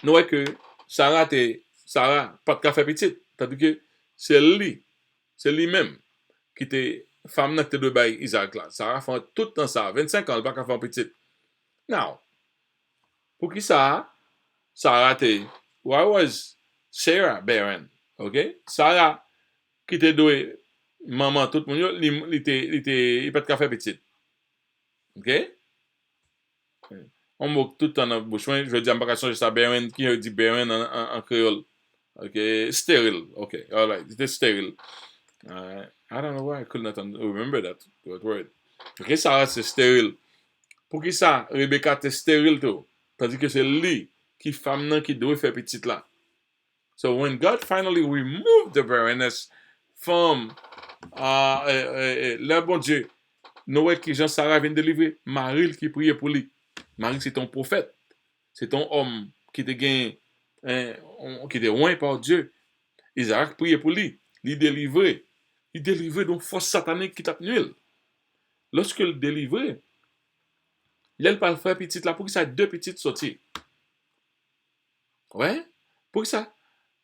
Nous voyons que Sarah, pas de café petit, tandis que c'est lui-même qui était femme qui de bail Isaac là. Sarah fait tout le temps ça, 25 ans, elle pas qu'à faire petit. Now, pour qui ça, Sarah était, why was Sarah barren? OK? Sarah qui était douée, maman, tout le monde, il pas de café petit. OK? On moque tout le temps dans la bouche. Je veux dire, je ne sais pas si ça barren, qui dit barren en créole. OK? Stérile. OK. All right. C'était stérile. I don't know why I could not remember that word. OK, Sarah, c'est stérile. Pour qui ça, Rebecca, c'est stérile tout. Tandis que c'est lui qui femme qui doit faire petite là. So when God finally removed the barrenness from le bon Dieu, Noé qui Jean Sarah vient de délivrer, Marie qui priait pour lui. Marie, c'est ton prophète. C'est ton homme qui te gagne, qui te oint par Dieu. Isaac priait pour lui. Il délivrait. Il délivrait donc force satanique qui tape nul. Lorsque il délivrait, il a pas fait petite là pour que ça deux petites sorties. Ouais? Pour que ça?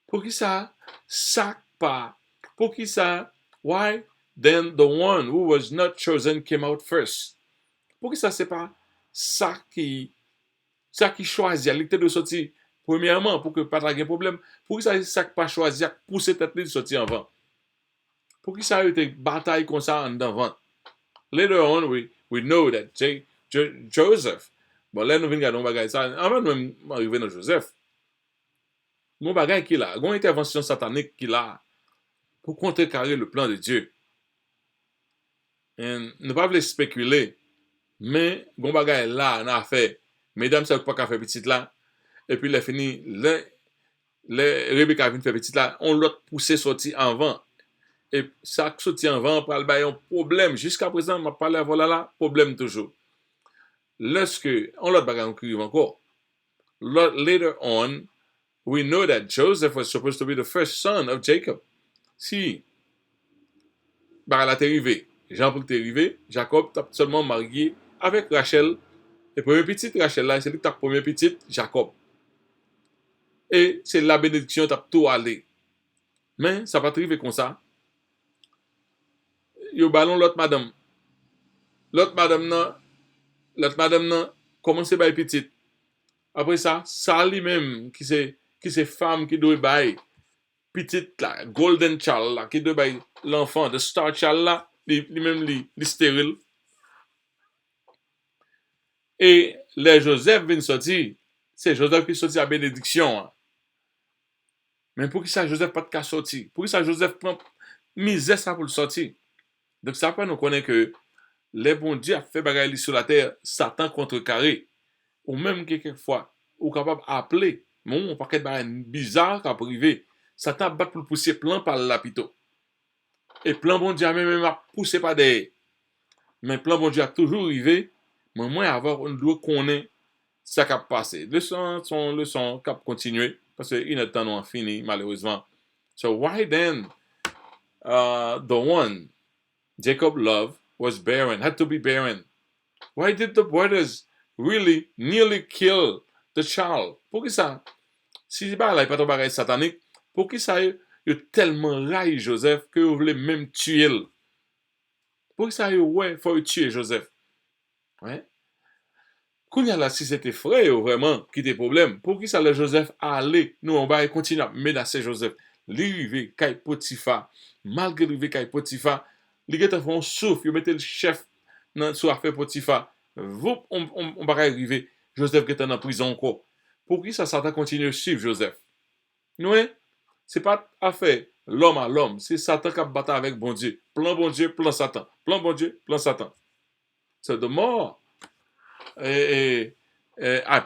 Pour que ça? Sac pas. Pour que ça? Why? Then the one who was not chosen came out first. Pour que ça c'est pas ça qui choisit, il était de sortir Premièrement, pour que pas de problème, pour que ça pas choisi à pousser tête de sortir avant. Pour que ça ait été bataille comme ça en avant. Later on, we know that Joseph, bon là nous venons regarder un bagage ça, avant de même arriver dans Joseph, mon bagage qu'il a, une intervention satanique qu'il a pour contrecarrer le plan de Dieu. Et ne pas vouloir spéculer, mais mon bagage là, on a fait, mesdames, ça pas qu'à faire petit là, et puis il a fini, les Rebecca vient faire petit là, on l'a poussé sorti avant. Et ça sorti avant, pour le un problème. Jusqu'à présent, on m'a parlé à voilà, problème toujours. Lorsque, on l'a bagage encore. Later on, we know that Joseph was supposed to be the first son of Jacob. Si, bah, la arrivé, Jean-Paul est arrivé, Jacob t'a seulement marié avec Rachel, et première petite Rachel là, c'est lui ta première petite Jacob. Et c'est la bénédiction t'a tout allé. Mais ça va arriver comme ça. Yo ballon l'autre madame. L'autre madame nan commence par petite. Après ça, ça lui-même qui c'est femme qui doit bailler petite là, golden child là, qui doit bailler l'enfant, the star child là, lui-même li stérile. Et les Joseph viennent sortir, c'est Joseph qui sortit à bénédiction. Hein. Mais pour qui ça Joseph pas de cas sortir? Pour qui ça Joseph prend misère ça pour le sortir? Donc ça peut nous connaître que les bons dieux a fait bagaille sur la terre, Satan contrecarré. Ou même quelquefois, ou capable d'appeler, mais on paquet de bizarre qui privé. Satan bat pour pousser plein par l'apito. Et plein bon Dieu même a poussé par derrière. Mais plein bon Dieu a toujours arrivé, mais moi avoir on doit connaître ça qui a passé. Le son qui a continué, parce qu'il n'est pas fini, malheureusement. So why then the one Jacob loved was barren, had to be barren? Why did the brothers really nearly kill the child? Pour qui ça? Si c'est pas là, pas ton bagage satanique, pour qui ça y tellement raille Joseph que vous voulez même tuer? Pour qui ça y ouais, faut tuer Joseph? Ouais. Quand là, si c'était frère vraiment qui était problème, pour qui ça le Joseph allait, nous on va continuer à menacer Joseph. L'arrivée Kay Potiphar, malgré l'arrivée Kay Potiphar, les gars font souffle, ils mettent le chef sur affaire Potiphar. On va arriver, Joseph qui est en prison encore. Pour qui ça Satan continue à suivre Joseph? Oui, c'est pas affaire l'homme à l'homme, c'est Satan qui a battu avec bon Dieu, plan Satan, plan bon Dieu, plan Satan. So the more I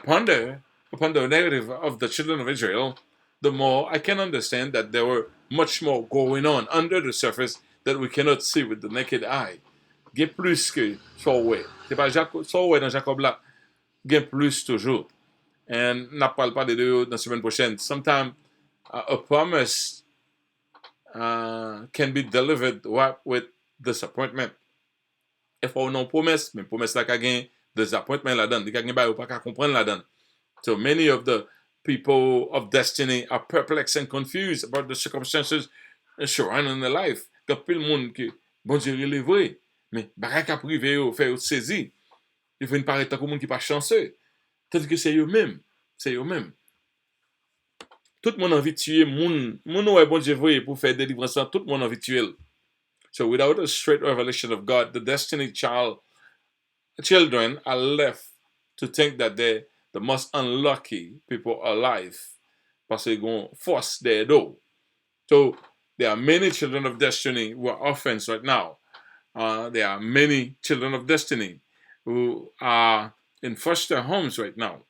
ponder upon the narrative of the children of Israel, the more I can understand that there were much more going on under the surface that we cannot see with the naked eye. Il y a plus que Sorway. C'est pas Sorway dans Jacob là. Il y a plus toujours. Et on parle pas de deux dans la semaine prochaine. Sometimes a promise can be delivered with disappointment. Il faut une promesse, mais promesse là qu'a gagné disappointment là-dedans. Il y a pas qu'à comprendre là-dedans. So many of the people of destiny are perplexed and confused about the circumstances surrounding their life. Il y a plus de monde qui, bon Dieu, il est vrai. Mais, baraka à privé, fait saisir. Il faut une paraître comme monde qui pas chanceux. Tandis que c'est eux-mêmes. C'est eux-mêmes. Tout le monde a envie de tuer moun. Moun ouais, bon Dieu, vrai, pour faire délivrance, tout le monde a envie de tuer. So without a straight revelation of God, the destiny children are left to think that they're the most unlucky people alive. Parce qu'ils ont force their door. So there are many children of destiny who are orphans right now. There are many children of destiny who are in foster homes right now.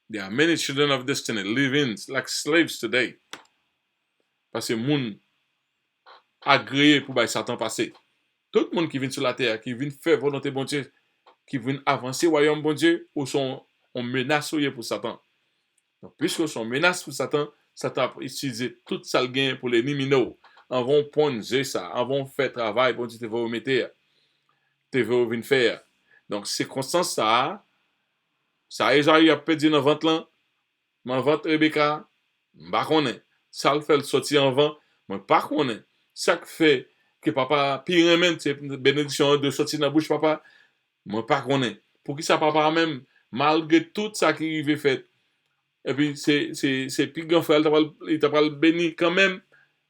There are many children of destiny living like slaves today. Parce que moun agréé pour Satan passer. Tout le monde qui vient sur la terre, qui vient faire volonté bon Dieu, qui vient avancer au royaume bon Dieu, ou sont on menace pour Satan. Donc, puisque sont menace pour Satan, Satan a utilisé tout ça le gain pour les mimino. En vont prendre ça, en vont faire travail, bon Dieu te va remettre, te va venir faire. Donc, circonstance ça Esaïe a perdu dans vente là, dans vente Rebecca, m'pa connaît. Ça le fait le sortir en vent, moi pas connaît. Ça fait que papa pire même c'est bénédiction de sortir dans bouche papa, moi pas connaît. Pour qui ça papa même malgré tout ça qui arrive fait et puis c'est plus grand frère, il t'a pas béni quand même.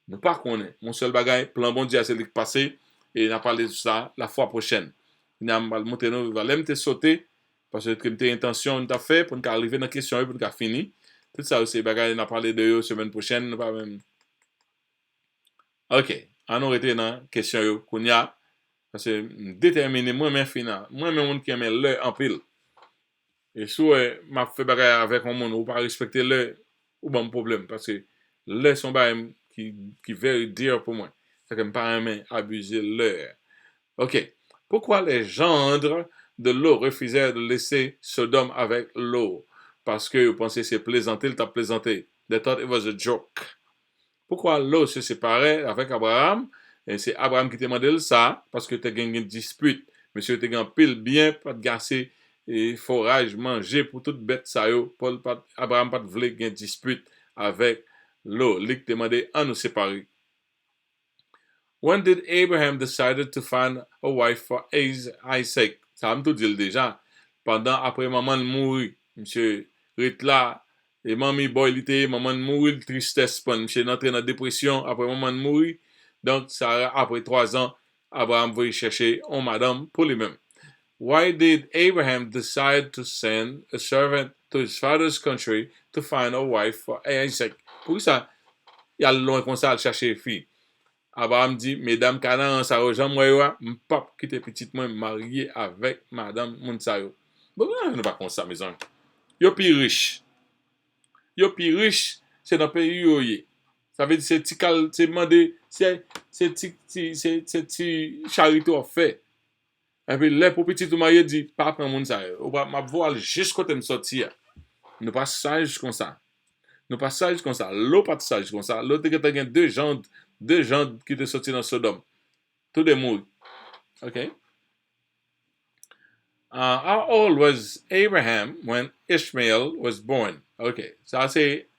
Nous pas connaît. Mon seul bagage, plan bon Dieu, c'est le passé, et on a parlé de ça la fois prochaine. On a monté, nous va l'aime te sauter, parce que tes intentions, on t'a fait, pour nous arriver dans la question, pour nous finir. Tout ça, c'est bagage, on a parlé de eux semaine prochaine, pas même. Ok, on aurait été dans la question, qu'on y a, parce que déterminer, moi-même, final, moi-même, on qui aime l'heure en pile. Et si m'a fait bagarre avec un monde ou pas respecter le ou bon problème parce que le son bagarre qui veut dire pour moi. C'est que pas aimer abuser l'heure. OK. Pourquoi les gendres de l'eau refusaient de laisser Sodome avec l'eau? Parce que vous pensez que c'est plaisanter, il t'a plaisanté. They thought it was a joke. Pourquoi l'eau se séparait avec Abraham? Et c'est Abraham qui t'a demandé ça, parce que tu as gagné une dispute. Monsieur, tu as pile bien, pas de gasser et forage, manger pour toute bête ça yo. Abraham pas de voulait gagner dispute avec l'eau. Lui t'a demandé à nous séparer. When did Abraham decided to find a wife for Isaac? Ça me tout dit déjà. Pendant après maman mourir, monsieur Ritla et mamie boy était maman mourir tristesse pour monsieur entré dans dépression après maman mourir. Donc ça après 3 ans, Abraham va chercher une madame pour lui-même. Why did Abraham decide to send a servant to his father's country to find a wife for Isaac? Pour ça, il a loin comme ça à chercher fille. Abraham dit, mesdames Canaan, ça rejoint moi, m'pap qui était petite moi marié avec madame Mounsayo. Bon, on ne pas comme ça, mes amis. Yo plus riche. Yo plus riche, c'est dans le pays où y. Ça veut dire c'est c'est demandé, c'est charité au fait. Et puis les pour petit tout marié dit, pas prendre Mounsayo. Ou pas m'a voir juste côté me sortir. Nous pas sage comme ça. Nous pas sage comme ça. L'eau pas sage comme ça. L'autre qui a deux gens qui te sorti dans Sodome. Tout le monde. Okay. How old was Abraham when Ishmael was born? OK. Ça c'est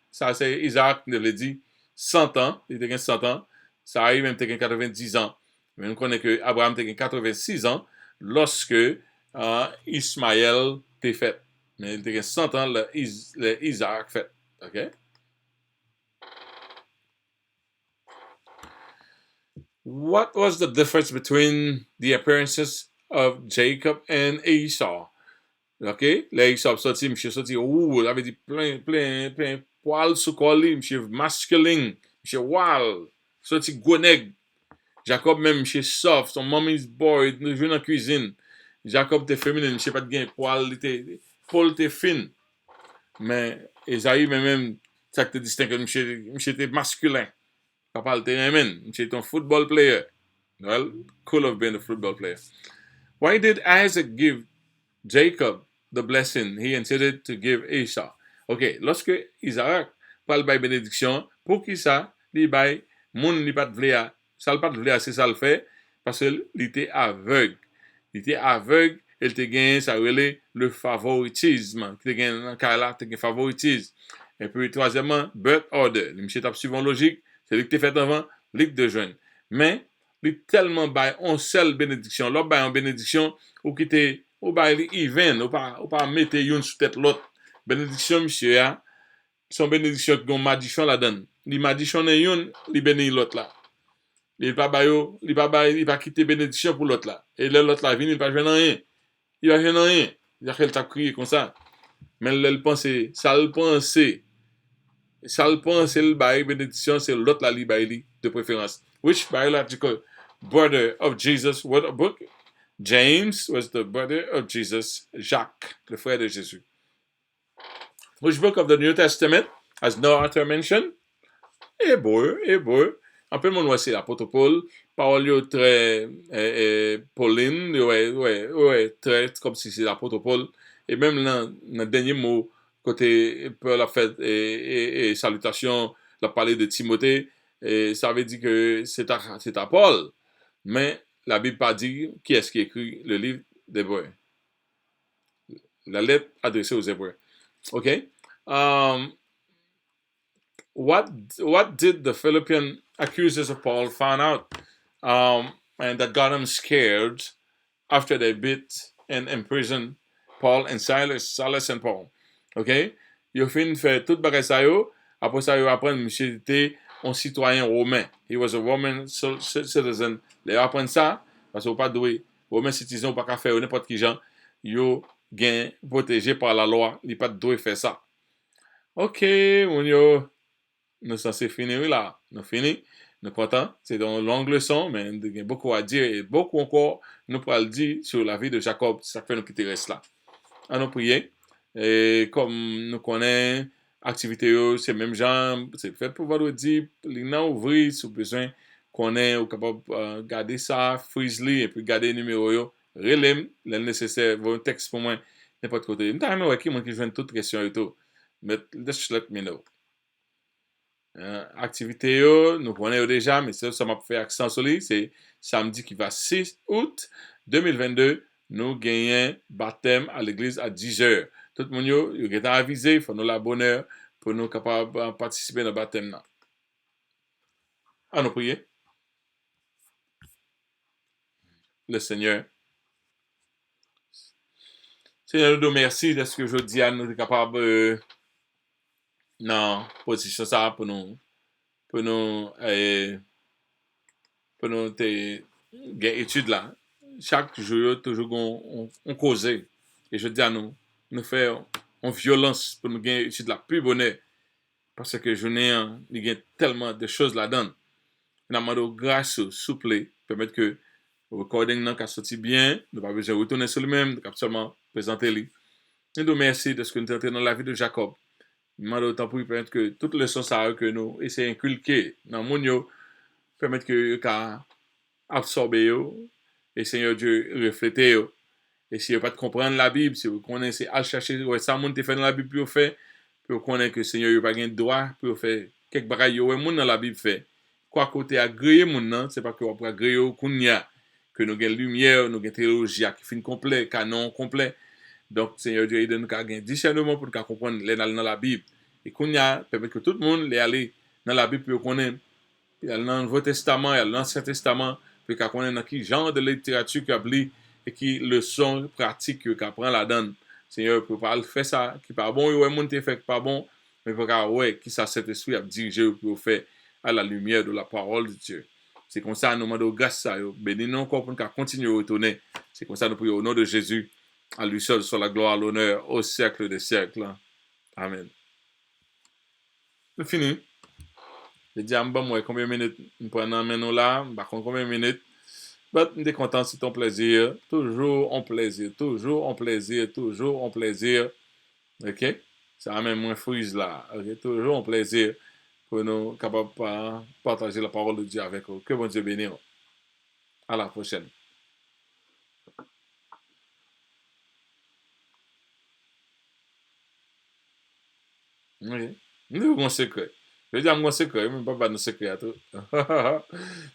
Isaac ne l'a dit 100 ans, il était 100 ans. Ça arrive même était 90 ans. Mais on connaît que Abraham était 86 ans lorsque Ismaël était fait. Mais il était 100 ans le Isaac fait. OK. What was the difference between the appearances of Jacob and Esau? OK? Là, Esau sorti, monsieur sorti, il avait dit plein poil sous colli, monsieur masculin, monsieur wal, sorti goneg. Jacob même, monsieur soft, son mommy's boy, nous jouons dans la cuisine. Jacob était féminin, monsieur pas de gain, poil, Paul était fin. Mais Esaïe même, ça te distingue, monsieur était masculin. Papa le terrain, monsieur un football player. Well, could have been a football player. Why did Isaac give Jacob the blessing he intended to give Esau? Ok, lorsque Isaac parle de bénédiction, pour qui ça, il bail, moun li pas de vle a, ça le pas de vle a, c'est ça le fait, parce qu'il était aveugle. Il était aveugle, il était gagné, ça relait le favoritisme. Il était gagné dans le cas là, il était favoritisme. Et puis, troisièmement, birth order. Le monsieur tape suivant logique, c'est lui qui fait avant, lui de jeune. Mais, il tellement bail, on seule bénédiction. L'autre bail en bénédiction, ou qui était, ou bail even, ou pas mettre une sous tête l'autre. Bénédiction, monsieur, hein, son bénédiction qui ont malédiction la donne. Les malédiction est une, les bénit l'autre là. Il pas quitter bénédiction pour l'autre là. Et l'autre là, il va jouer dans rien. Il va jouer dans rien. Il a qu'elle t'a crié comme ça. Mais elle pense, ça le pense. Ça le pense, le bail bénédiction, c'est l'autre là, li de préférence. Which biological brother of Jesus, what a book? James was the brother of Jesus, Jacques, le frère de Jésus. Which book of the New Testament has no author mentioned? Hébreu. Un peu mon c'est l'apôtre Paul. Parole très Pauline, ouais, très comme si c'est l'apôtre Paul. Et même dans le dernier mot, côté Paul a fait et salutation, il a parlé de Timothée, et ça veut dire que c'est à Paul. Mais la Bible pas dit qui est-ce qui écrit le livre d'Hébreu. La lettre adressée aux Hébreux. OK? What did the Philippian accusers of Paul find out and that got them scared after they beat and imprisoned Paul and Silas and Paul? OK? Yo fin fait tout bagay sa yo, après ça yo apprend monsieur était un citoyen romain. He was a Roman citizen. Les apprendre ça parce que pas doué Romain citizen pas qu'à faire n'importe qui gens yo gain protégé par la loi, il pas doué faire ça. OK, mon yo, nous sommes finis là. Nous fini. Nous content. C'est une longue leçon, mais il y a beaucoup à dire et beaucoup encore nous pourrons le dire sur la vie de Jacob. Ça fait nous quitter reste là. À nous prier. Et comme nous connaissons, activité, c'est même genre, c'est fait pour vous dire, les gens ouvrir, si vous besoin qu'on est ou capable de garder ça, freeze-li, et puis garder le numéro, relève, le nécessaire, vos textes pour moi, n'importe côté. Nous avons avec qui, moi, qui joue toutes questions et tout. Mais just let me know. Activité, nous connaissons déjà, mais ça m'a fait accent sur lui, c'est samedi qui va 6 août 2022, nous gagnons baptême à l'église à 10h. Tout le monde est avisé, il faut nous la bonne heure pour nous capables de participer à le baptême. À nous prier. Le Seigneur. Seigneur, nous merci de ce que je dis à nous capables non, position ça pour nous études là. Chaque jour, toujours on cause. Et je dis à nous faire en violence pour nous gagner études la plus bonne. Parce que je n'ai tellement de choses là-dedans. Nous demandons grâce, s'il vous plaît, permettre que le recording n'a sorti bien, nous n'avons pas besoin de retourner sur lui-même, nous seulement présenter lui. Nous nous remercions de ce que nous entrons dans la vie de Jacob. Nous demandons autant pour permettre que toutes les leçons que nous essayons d'inculquer dans le monde, permettre que nous absorber, et Seigneur Dieu, refléter. Et si vous ne pas comprendre la Bible, si vous connaissez à chercher, ça, monde fait dans la Bible, pour faire, pour connaître que le Seigneur n'a pas de droit, pour faire quelques bagailles, monde dans la Bible fait. Quoi côté agréé, mon c'est pas que on peut agréer que nous avons lumière, nous avons théologie qui fin complet, canon complet. Donc, Seigneur Dieu, il donne nous un discernement pour nous comprendre les dans la Bible. Et kounya permet que tout le monde les aller dans la Bible pour connaître. Il y a dans le Nouveau Testament, il y a l'Ancien Testament, pour qu'on connaisse dans quel genre de littérature qu'il y a et qui leçon pratique qu'il apprend là-dedans. Seigneur, pour pas faire ça, qui pas bon, il y a fait pas bon, mais pour ouais, qui ça cet esprit a dirigé pour faire à la lumière de la parole de Dieu. C'est comme ça, nous demandons grâce à Dieu. Bénis-nous encore pour qu'on continue à retourner. C'est comme ça, nous prions au nom de Jésus. À lui seul soit la gloire, l'honneur, au siècle des siècles. Amen. C'est fini. Je dis à moi combien de minutes nous prenons maintenant là, par contre combien de minutes. Mais je suis content, c'est ton plaisir. Toujours en plaisir, toujours en plaisir, toujours en plaisir. OK? Ça même moins freeze là. OK? Toujours en plaisir pour nous capables de partager la parole de Dieu avec vous. Que bon Dieu bénisse. À la prochaine. Oui. Nous avons un secret. Je dis à mon secret, mais pas de secret à tout.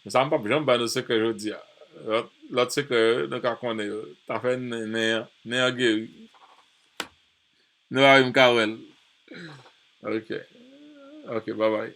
Ça ne pas besoin de secret, je dis. L'autre secret, nous connaissons. T'as fait un guéri. Nous avons un carrel. OK. OK, bye bye.